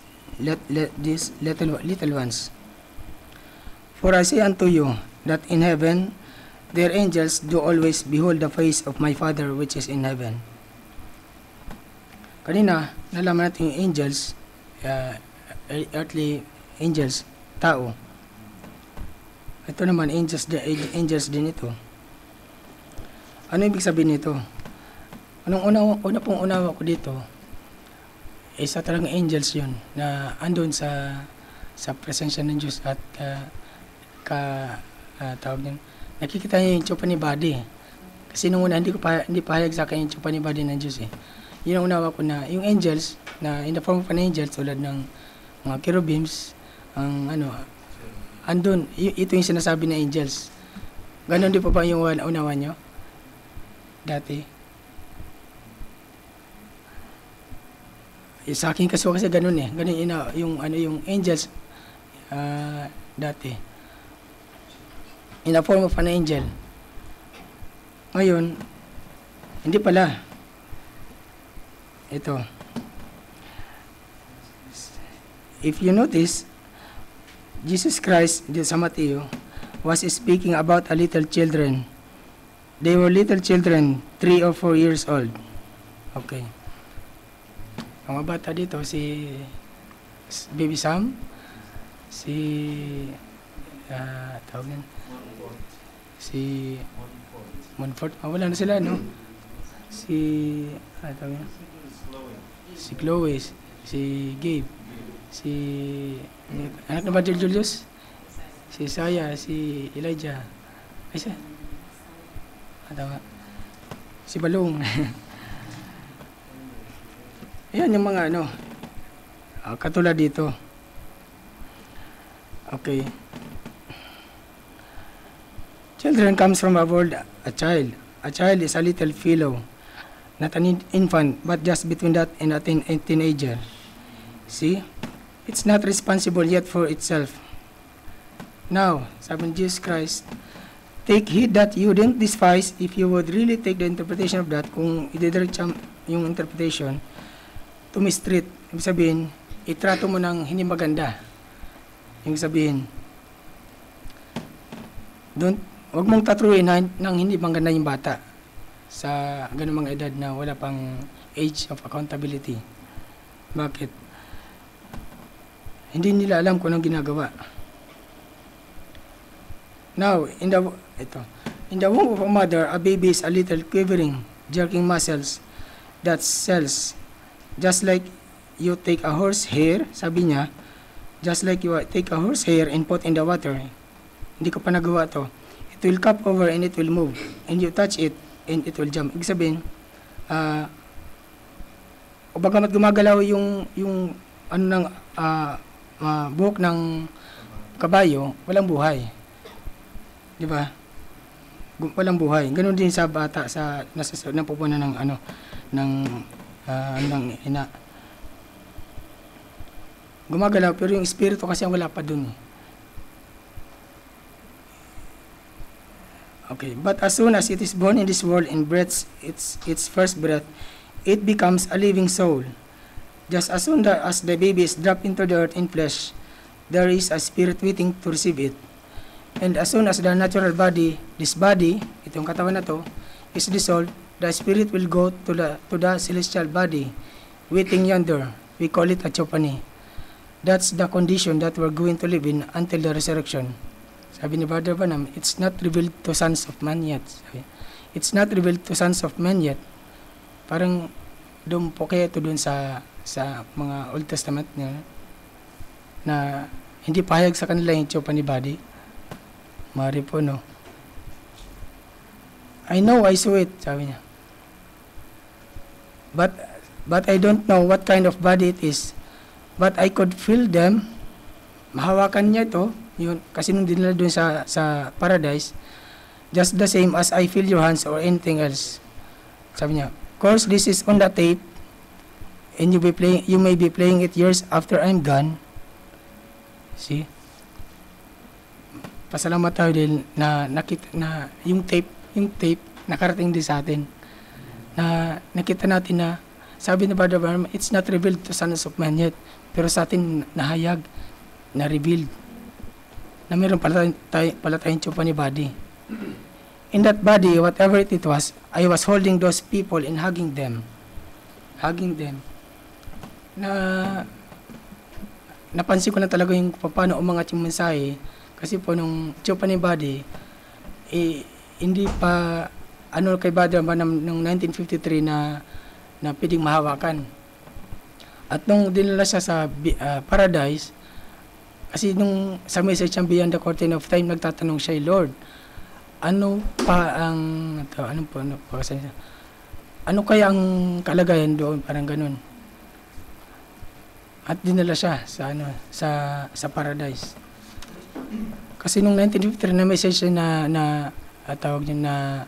little ones. For I say unto you, that in heaven their angels do always behold the face of my Father which is in heaven. Kanina, nalaman natin yung angels, earthly angels, tao. Ito naman, angels din ito. Ano ibig sabihin nito? Una pong unawa ko dito, isa talagang angels yun, na andun sa presensya ng Diyos at tawag din, nakikita niya yung Chupani body. Kasi nung una, hindi pahayag sa akin yung Chupani body ng Diyos. Yun ang unawa ko na yung angels, na in the form of an angel, tulad ng mga cherubims, ang andun, ito yung sinasabi ng angels. Ganon din po ba yung unawa nyo? Dati? Sa akin kasi ganun eh. Ganun yung angels dati. In a form of an angel. Ngayon, hindi pala. Ito. If you notice, Jesus Christ, sa Mateo, was speaking about a little children. They were little children, 3 or 4 years old. Okay. Ang mga bata dito, si Baby Sam, si tawag yan, si Monfort. Wala na sila, no? Si tawag yan, si Chloe, si Gabe, si anak na ba Julius? Si Saya, si Elijah. Ay siya. Si Balong. Yan yung mga katulad dito. Okay. Children comes from a world, a child. A child is a little fellow, not an infant, but just between that and a teenager. See? It's not responsible yet for itself. Now, sabi ni Jesus Christ, take heed that you don't despise. If you would really take the interpretation of that, kung i-direct yung interpretation, to mistreat, ibig sabihin, itrato mo ng hindi maganda. Ibig sabihin, wag mong tatruin ng hindi maganda yung bata sa ganung mga edad na wala pang age of accountability. Bakit? Hindi nila alam kung anong ginagawa. Now, in the womb of a mother, a baby is a little quivering, jerking muscles that cells. Just like you take a horse hair, sabi niya, just like you take a horse hair and put in the water. Hindi ko pa nagawa to. It will cup over and it will move. And you touch it and it will jump. Ibig sabihin, o bagamat gumagalaw yung buhok ng kabayo, walang buhay. Di ba? Walang buhay. Ganun din sa bata sa napupunan ng ina. Gumagalaw pero yung espiritu kasi wala pa dun. Okay, but as soon as it is born in this world and breathes its first breath, it becomes a living soul. Just as soon as the baby is dropped into the earth in flesh, there is a spirit waiting to receive it. And as soon as the natural body, this body, itong katawan na to, is dissolved, the spirit will go to the celestial body, waiting yonder. We call it a chopani. That's the condition that we're going to live in until the resurrection. Sabi ni Brother Branham, it's not revealed to sons of man yet. It's not revealed to sons of men yet. Parang doon po kaya ito doon sa mga Old Testament na hindi pahayag sa kanila yung chopani body. Mari po, no? I know, I saw it, sabi niya. But I don't know what kind of body it is. But I could feel them. Mahawakan niya ito, yun, kasi nung dinala doon sa paradise, just the same as I feel your hands or anything else. Sabi niya, of course, this is on the tape, and you may be playing it years after I'm gone. See? Pasalamat tayo din na nakita na yung tape nakarating din sa atin. Na nakita natin na sabi ni Brother Branham, it's not revealed to sons of man yet, pero sa atin nahayag, na revealed na meron pala tayong chopani body. In that body, whatever it was, I was holding those people and hugging them. Napansin ko na talaga yung paano umangat yung mensahe. Kasi po nung chopani body, hindi pa kay Brother Branham noong 1953 na pwedeng mahawakan. At nung dinala siya sa paradise, kasi nung sa message ng Beyond the Curtain of Time, nagtatanong siya, Lord, ano kaya ang kalagayan doon? Parang ganun. at dinala siya sa sa paradise. Kasi nung 1953 na message na tawag niya na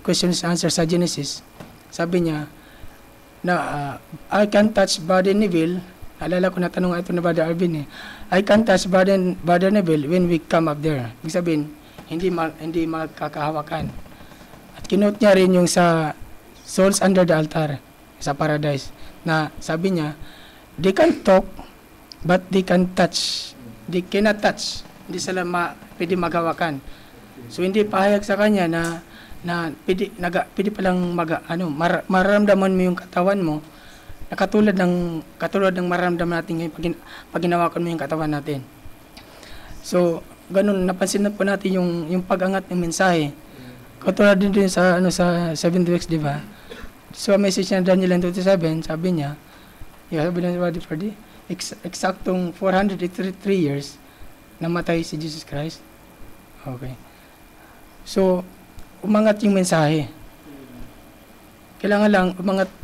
questions and answers sa Genesis, sabi niya na I can touch Brother Neville. Alala ko na tanong ito na Brother Arvin I can touch Brother Neville when we come up there. Ibig sabihin, hindi magkakahawakan. At kinote niya rin yung sa souls under the altar sa paradise na sabi niya, they can talk but they can touch. They cannot touch. Hindi sila pwede maghawakan. So hindi pahayag sa kanya na pwede palang maramdaman mo yung katawan mo na katulad ng maramdaman natin ngayon pag ginawakan mo yung katawan natin. So, ganun, napansin na po natin yung pag-angat ng mensahe. Katulad din sa 7 weeks, di ba? So, message niya Daniel 2:7, sabi niya, sabi ng Brother Ferdy, eksaktong 483 years namatay si Jesus Christ. Okay. So, umangat yung mensahe. Kailangan lang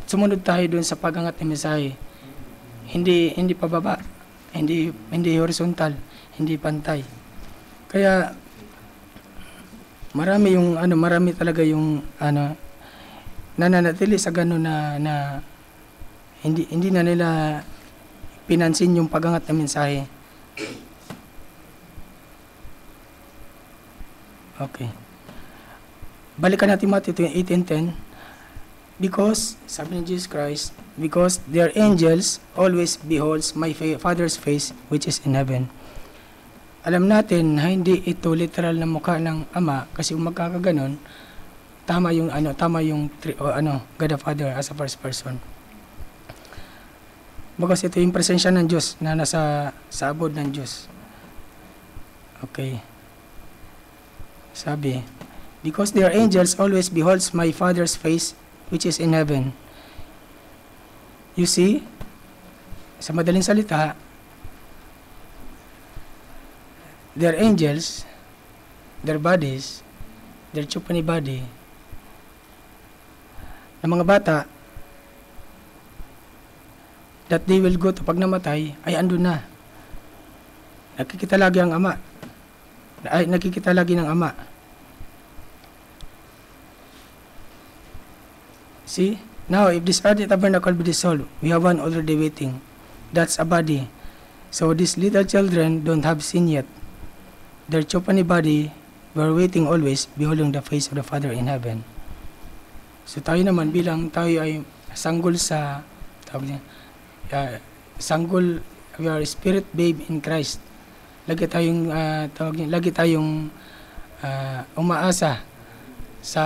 sumunod tayo doon sa pag-angat ng mensahe. Hindi pababa, hindi horizontal, hindi pantay. Kaya marami talaga yung nananatili sa gano'n na hindi na nila pinansin yung pag-angat ng mensahe. Okay. Balikan natin Matthew 18:10. Because, sabi ni Jesus Christ, because their angels always beholds my Father's face which is in heaven. Alam natin na hindi ito literal na mukha ng Ama kasi kung magkakaganon, tama yung God the Father as a first person. Because ito yung presensya ng Diyos na nasa sa abod ng Diyos. Okay. Sabi, because their angels always beholds my Father's face which is in heaven. You see, sa madaling salita, their angels, their bodies, their chupani body, ng mga bata, that they will go to pag namatay, ay andun na. Nakikita lagi ang Ama. Nakikita lagi ng Ama. See? Now, if this earthly tabernacle be dissolved, we have one already waiting. That's a body. So, these little children don't have sin yet. Their chupani body were waiting always, beholding the face of the Father in heaven. So, tayo naman bilang tayo ay sanggol sa, we are spirit babe in Christ. Lagi tayong umaasa sa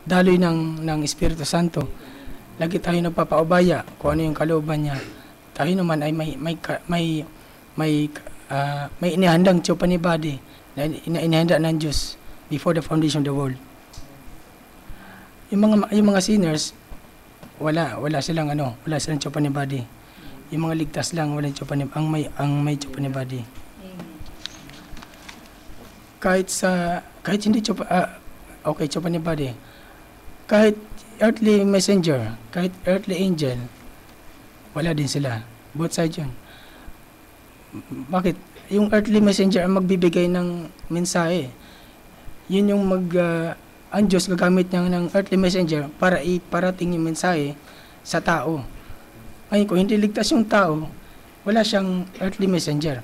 daloy ng Espiritu Santo. Lagi tayo nagpapaubaya kung ano yung kalooban niya. Tayo naman ay may inihandang chupani body na inihanda ng Diyos before the foundation of the world. Yung mga sinners, wala silang chupani body. Yung mga ligtas lang walang chupani, ang may chupani body. Kahit hindi chupani body. Kahit earthly messenger, kahit earthly angel, wala din sila. Both sides yun. Bakit? Yung earthly messenger ang magbibigay ng mensahe. Yun yung ang Diyos gagamit niya ng earthly messenger para iparating yung mensahe sa tao. Ay, kung hindi ligtas yung tao, wala siyang earthly messenger.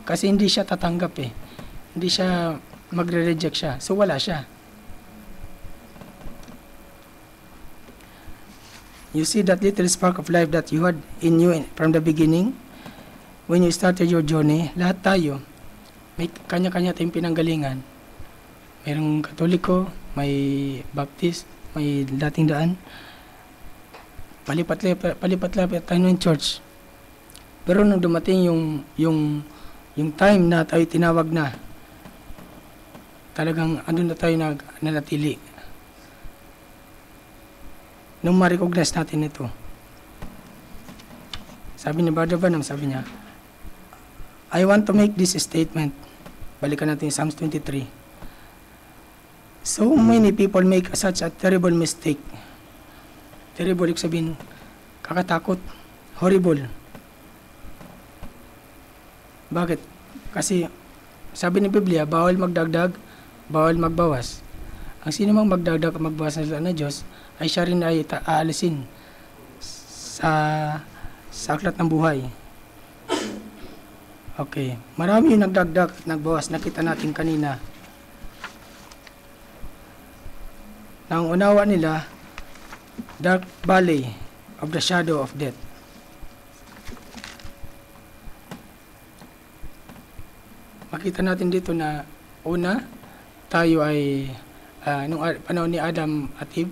Kasi hindi siya tatanggap eh. Hindi siya magre-reject siya. So wala siya. You see that little spark of life that you had in you from the beginning, when you started your journey, lahat tayo, may kanya-kanya tayong pinanggalingan. Mayroong Katoliko, may Baptist, may dating daan. Palipat-lapit tayo ng church. Pero nung dumating yung time na tayo tinawag na, talagang andun na tayo nanatili. Nung ma-recognize natin ito, sabi ni Brother Branham, sabi niya, I want to make this statement. Balikan natin yung Psalms 23. So many people make such a terrible mistake. Terrible, ibig sabihin, Nakakatakot. Horrible. Bakit? Kasi sabi ni Biblia, bawal magdagdag, bawal magbawas. Ang sino mang magdagdag at magbawas ng salita ng Diyos, ay siya rin ay aalisin sa aklat ng buhay. Okay. Marami yung nagdagdag at nagbawas. Nakita natin kanina. Nang unawa nila, dark valley of the shadow of death. Makita natin dito na una, tayo ay nung panahon ni Adam at Eve,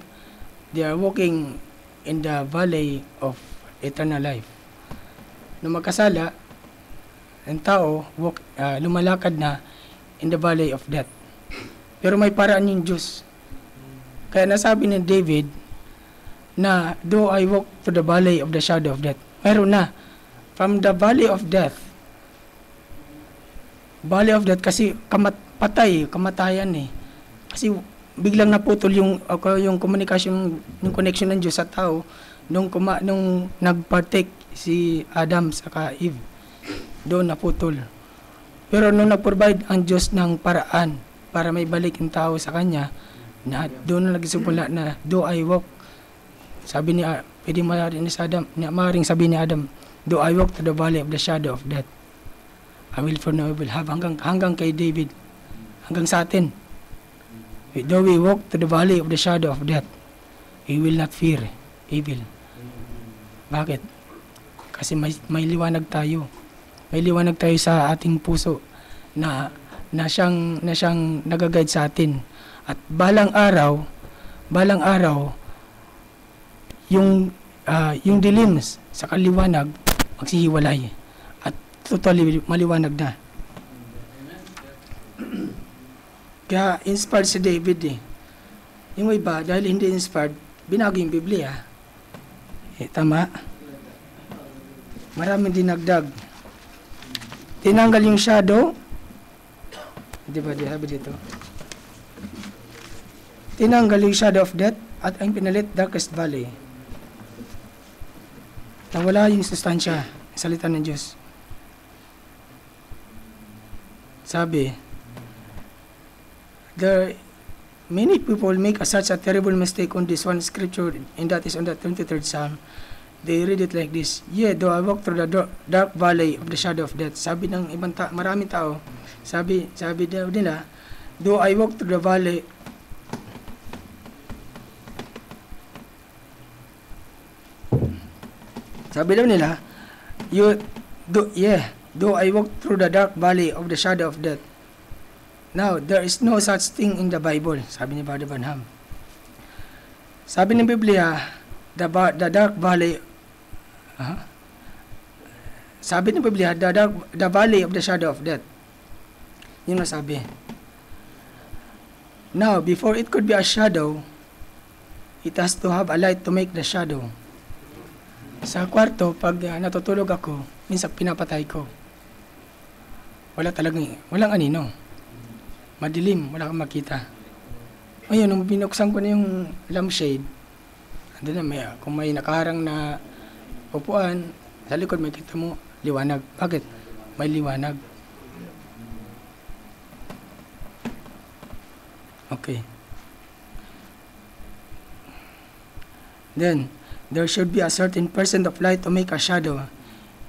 they are walking in the valley of eternal life. Nung magkasala, ang tao lumalakad na in the valley of death. Pero may paraan yung Diyos. Kaya nasabi ni David na, though I walk to the valley of the shadow of death, mayroon na. From the valley of death, kasi kamatayan eh. Kasi biglang naputol yung communication, yung connection ng Diyos sa tao nung nagpartake si Adam saka Eve. Doon naputol. Pero nung nag-provide ang Diyos ng paraan para may balik yung tao sa Kanya, na doon na nagsimula na, though I walk, sabi ni, pwede maaaring sabi ni Adam, though I walk to the valley of the shadow of death, I will for no evil have, hanggang kay David, hanggang sa atin. Though we walk to the valley of the shadow of death, we will not fear evil. Bakit? Kasi may liwanag tayo. May liwanag tayo sa ating puso na siyang nag-guide sa atin. At balang araw, yung dilim sa kaliwanag magsihiwalay at totally maliwanag na. Kaya inspired si David eh. Yung iba, dahil hindi inspired, binago yung Biblia. Tama. Maraming dinagdag. Tinanggal yung shadow. Di ba, sabi dito? Tinanggal yung shadow of death at ang pinalit darkest valley. Nawala yung sustansya, salita ng Diyos. Sabi, many people make such a terrible mistake on this one scripture, and that is on the 23rd Psalm. They read it like this, "Yeah, though I walk through the dark valley of the shadow of death." Sabi ng maraming tao, sabi daw nila, "Though I walk through the valley," sabi daw nila, though I walk through the dark valley of the shadow of death. Now, there is no such thing in the Bible, sabi ni Brother Branham. Sabi ng Biblia, the dark valley, sabi ng Biblia, the valley of the shadow of death. Yun ang sabi. Now, before it could be a shadow, it has to have a light to make the shadow. Sa kwarto, pag natutulog ako, minsan pinapatay ko. Walang anino. Madilim, wala kang makita. Ngayon, nung binuksan ko na yung lampshade, andun na, kung may nakaharang na upuan, sa likod may kita mo, liwanag. Bakit? May liwanag. Okay. Then, there should be a certain percent of light to make a shadow.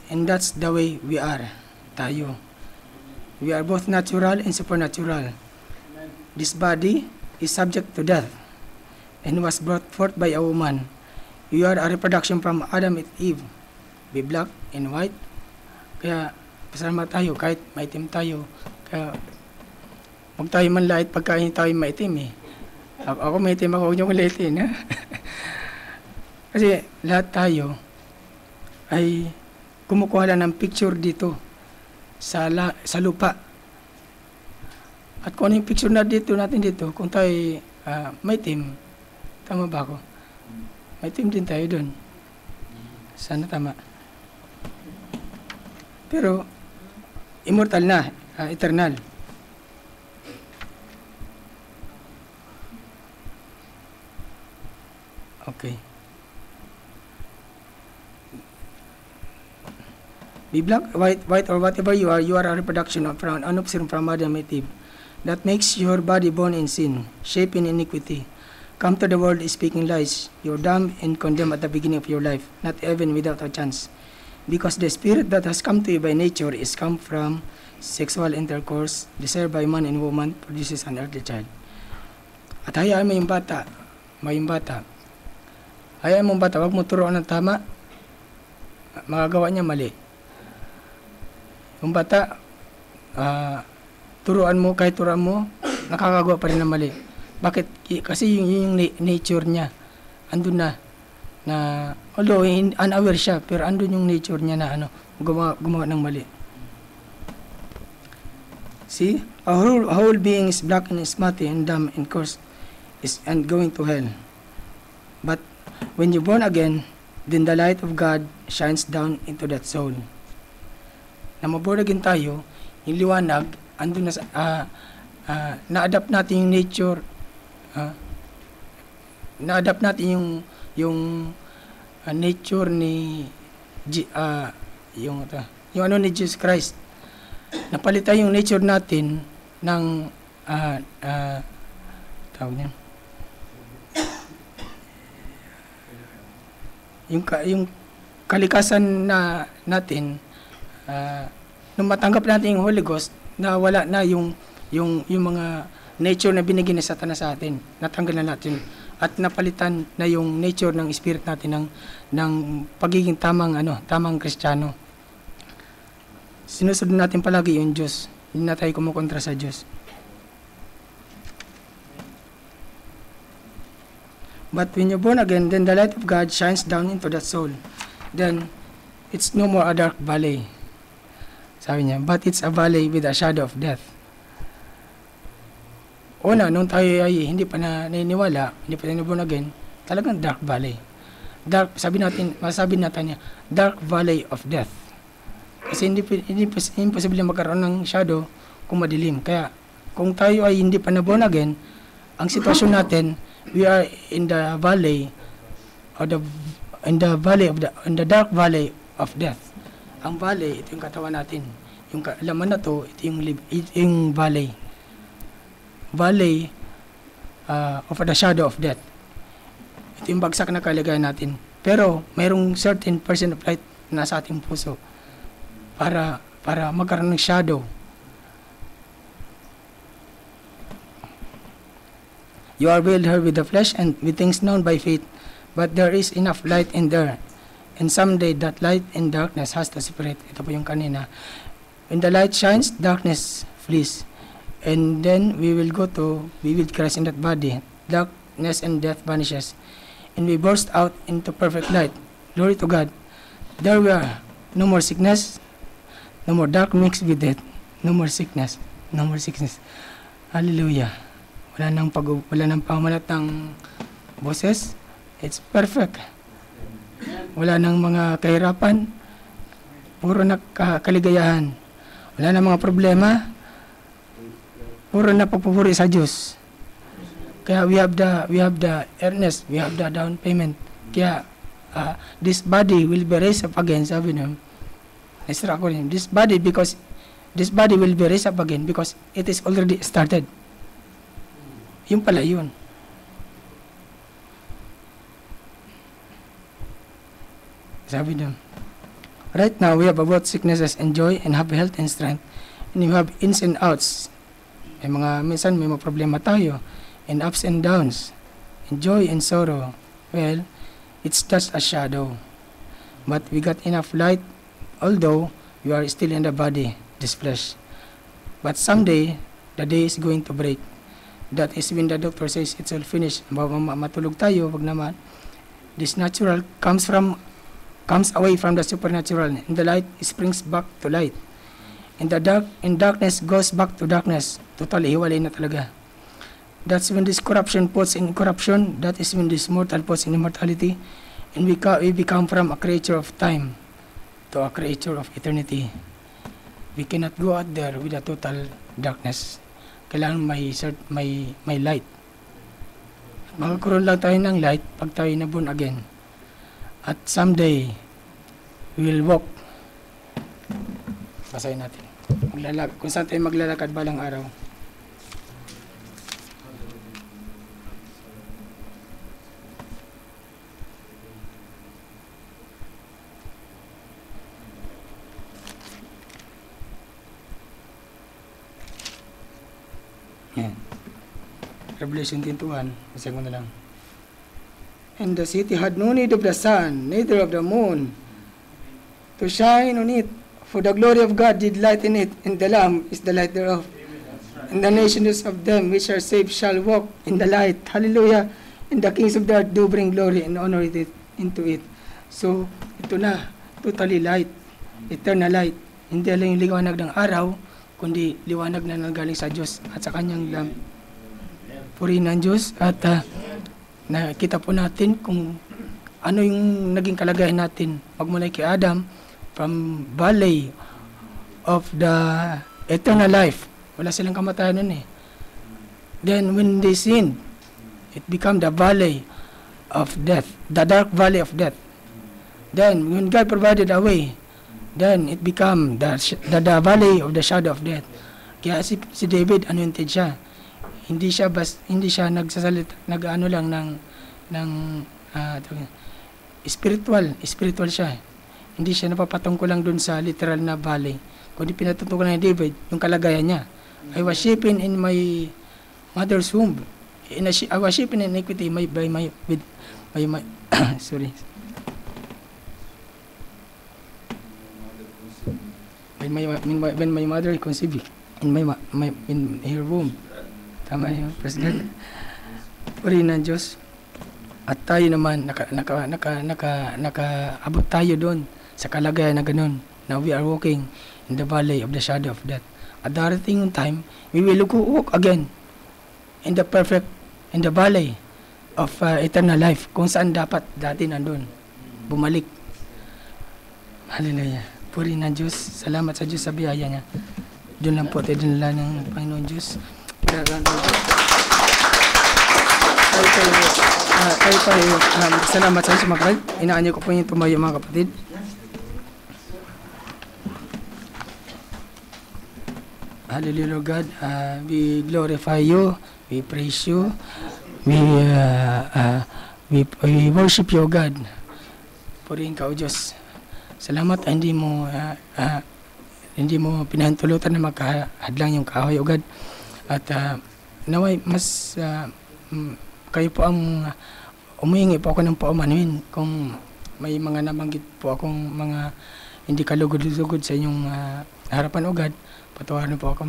And that's the way we are. Tayo. We are both natural and supernatural. This body is subject to death and was brought forth by a woman. You are a reproduction from Adam and Eve. Be black and white. Kaya, pasalamat tayo kahit maitim tayo. Kaya, huwag tayo manlait pagka hindi tayo maitim eh. Ako maitim ako, huwag niyo kong laitin. Kasi lahat tayo ay kumukuha lang ng picture dito sa lupa. At kung ano yung picture natin dito, kung tayo maitim, tama ba ako? Maitim din tayo dun. Sana tama. Pero, immortal na, eternal. Okay. Be black, white, or whatever you are a reproduction of an offspring from Adam and Eve. That makes your body born in sin, shaped in iniquity. Come to the world speaking lies. You're damned and condemned at the beginning of your life, not even without a chance. Because the spirit that has come to you by nature is come from sexual intercourse, desired by man and woman, produces an earthly child. At hayaan mo yung bata, hayaan mo yung bata, wag mo turuan ng tama, magagawa niya mali. Yung bata, turuan mo, kahit turuan mo, nakakagawa pa rin ng mali. Bakit? Kasi yung nature niya, andun na, although unaware siya, pero andun yung nature niya na gumawa ng mali. See, a whole being is black and smutty and dumb and cursed and going to hell. But when you're born again, then the light of God shines down into that soul. Na maborn again tayo, yung liwanag, andun na na-adapt natin yung nature, na-adapt natin yung nature ni yung ni Jesus Christ. Napalitan yung nature natin ng tawag niya, yung kalikasan natin, nung matanggap natin yung Holy Ghost, na wala na yung mga nature na binigyan ni Satanas sa atin, natanggal na natin at napalitan na yung nature ng spirit natin ng pagiging tamang Kristiyano. Sinusunod natin palagi yung Diyos, hindi na tayo kumukontra sa Diyos. But when you're born again, then the light of God shines down into that soul. Then it's no more a dark valley. Sabi niya, but it's a valley with a shadow of death. Nung tayo ay hindi pa naniniwala, hindi pa tayo born again, talagang dark valley. Masabi natin niya, dark valley of death. Kasi hindi imposible magkaroon ng shadow kung madilim. Kaya kung tayo ay hindi pa na born again, ang sitwasyon natin, we are in the valley in the dark valley of death. Ang valley, ito yung katawan natin. Yung laman na to, ito yung valley. Valley of the shadow of death. Ito yung bagsak na kalagayan natin. Pero mayroong certain percent of light na sa ating puso para magkaroon ng shadow. You are veiled here with the flesh and with things known by faith, but there is enough light in there. And someday that light and darkness has to separate. Ito po yung kanina. When the light shines, darkness flees. And then we will Christ in that body. Darkness and death vanishes. And we burst out into perfect light. Glory to God. There we are. No more sickness. No more dark mixed with death. No more sickness. No more sickness. Hallelujah. Wala nang pamalat ng boses. It's perfect. Wala nang mga kahirapan. Puro na kaligayahan. Wala nang mga problema. Puro na pagpupuri sa Diyos. Kaya we have the earnest, we have the down payment. Kaya this body will be raised up again, sabi niyo. This body will be raised up again because it is already started. Yung pala yun. Sabi niyo, right now we have about sicknesses and joy and have health and strength. And you have ins and outs. Minsan may mga problema tayo, and ups and downs, and joy and sorrow. Well, it's just a shadow. But we got enough light, although we are still in the body, this flesh. But someday, the day is going to break. That is when the doctor says it's all finished. Matulog tayo, wag naman. This natural comes away from the supernatural, and the light springs back to light. And darkness goes back to darkness. Totally, hiwalay na talaga. That's when this corruption puts in corruption. That is when this mortal puts in immortality. And we become from a creature of time to a creature of eternity. We cannot go out there with a total darkness. Kailangan may light. Magkakaroon lang tayo ng light pag tayo na born again. At someday, we will walk Basahin natin. Kung saan tayo maglalakad balang araw. Yan. Revelation 10:1. Basahin ko na lang. And the city had no need of the sun, neither of the moon, to shine on it. For the glory of God did lighten it, and the Lamb is the light thereof. And the nations of them which are saved shall walk in the light. Hallelujah. And the kings of the earth do bring glory and honor into it. So, ito na, totally light, eternal light. Hindi lang yung liwanag ng araw, kundi liwanag na nanggaling sa Diyos at sa kanyang Lamb. Purihin ng Diyos at nakita po natin kung ano yung naging kalagayan natin. Magmula kay Adam, from valley of the eternal life. Wala silang kamatayan nun eh. Then when they sinned, it became the valley of death, the dark valley of death. Then when God provided a way, then it became the valley of the shadow of death. Kaya si David, anointed siya. Hindi siya nagsasalita, nag-ano lang ng spiritual siya. Hindi siya napapatungkol lang dun sa literal na valley. Kundi pinatutungkol ni David yung kalagayan niya. I was shapen in my mother's womb. I was shapen in iniquity by my sorry. When my mother conceived in her womb. Tama yun, praise God. Purihin ng Diyos. At tayo naman nakaabot tayo doon sa kalagayan na ganun. Now we are walking in the valley of the shadow of death. At darating yung time, we will walk again in the valley of eternal life, kung saan dapat dati nandun. Bumalik. Hallelujah. Purihin ng Diyos. Salamat sa Diyos sa biyaya niya. Doon lang po tayo dinala ng Panginoon Diyos. Salamat sa Diyos mga kapatid. Inaanyo ko po yung tumayo mga kapatid. Hallelujah, Lord God. We glorify you. We praise you. We worship you, God. Purihin ka, O Diyos. Salamat, hindi mo pinahintulutan na makahadlang yung kahoy, O God. At naway, mas kayo po ang umuhingi po ako ng paumanuin kung may mga nabanggit po akong mga hindi kalugod-lugod sa inyong harapan, O God. Patawarin po ako,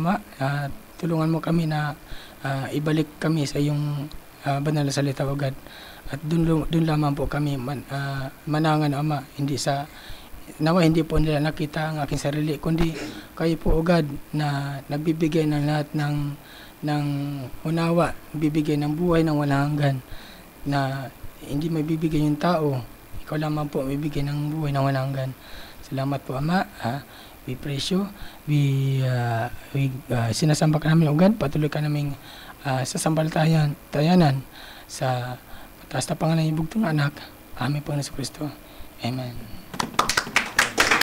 tulungan mo kami na ibalik kami sa iyong banal na salita, O God. At dun lamang po kami manangan, Ama, hindi po nila nakita ang aking sarili, kundi kayo po, O God, na nagbibigay ng lahat ng unawa, bibigay ng buhay ng walang hanggan, na hindi may bibigay yung tao, ikaw lamang po bibigay ng buhay ng walang hanggan. Salamat po, Ama. We praise you. We sinasamba ka namin, O God. Patuloy ka namin sasambalatayanan sa mataas na pangalan ng bugtong anak. Amen po, Kristo. Amen.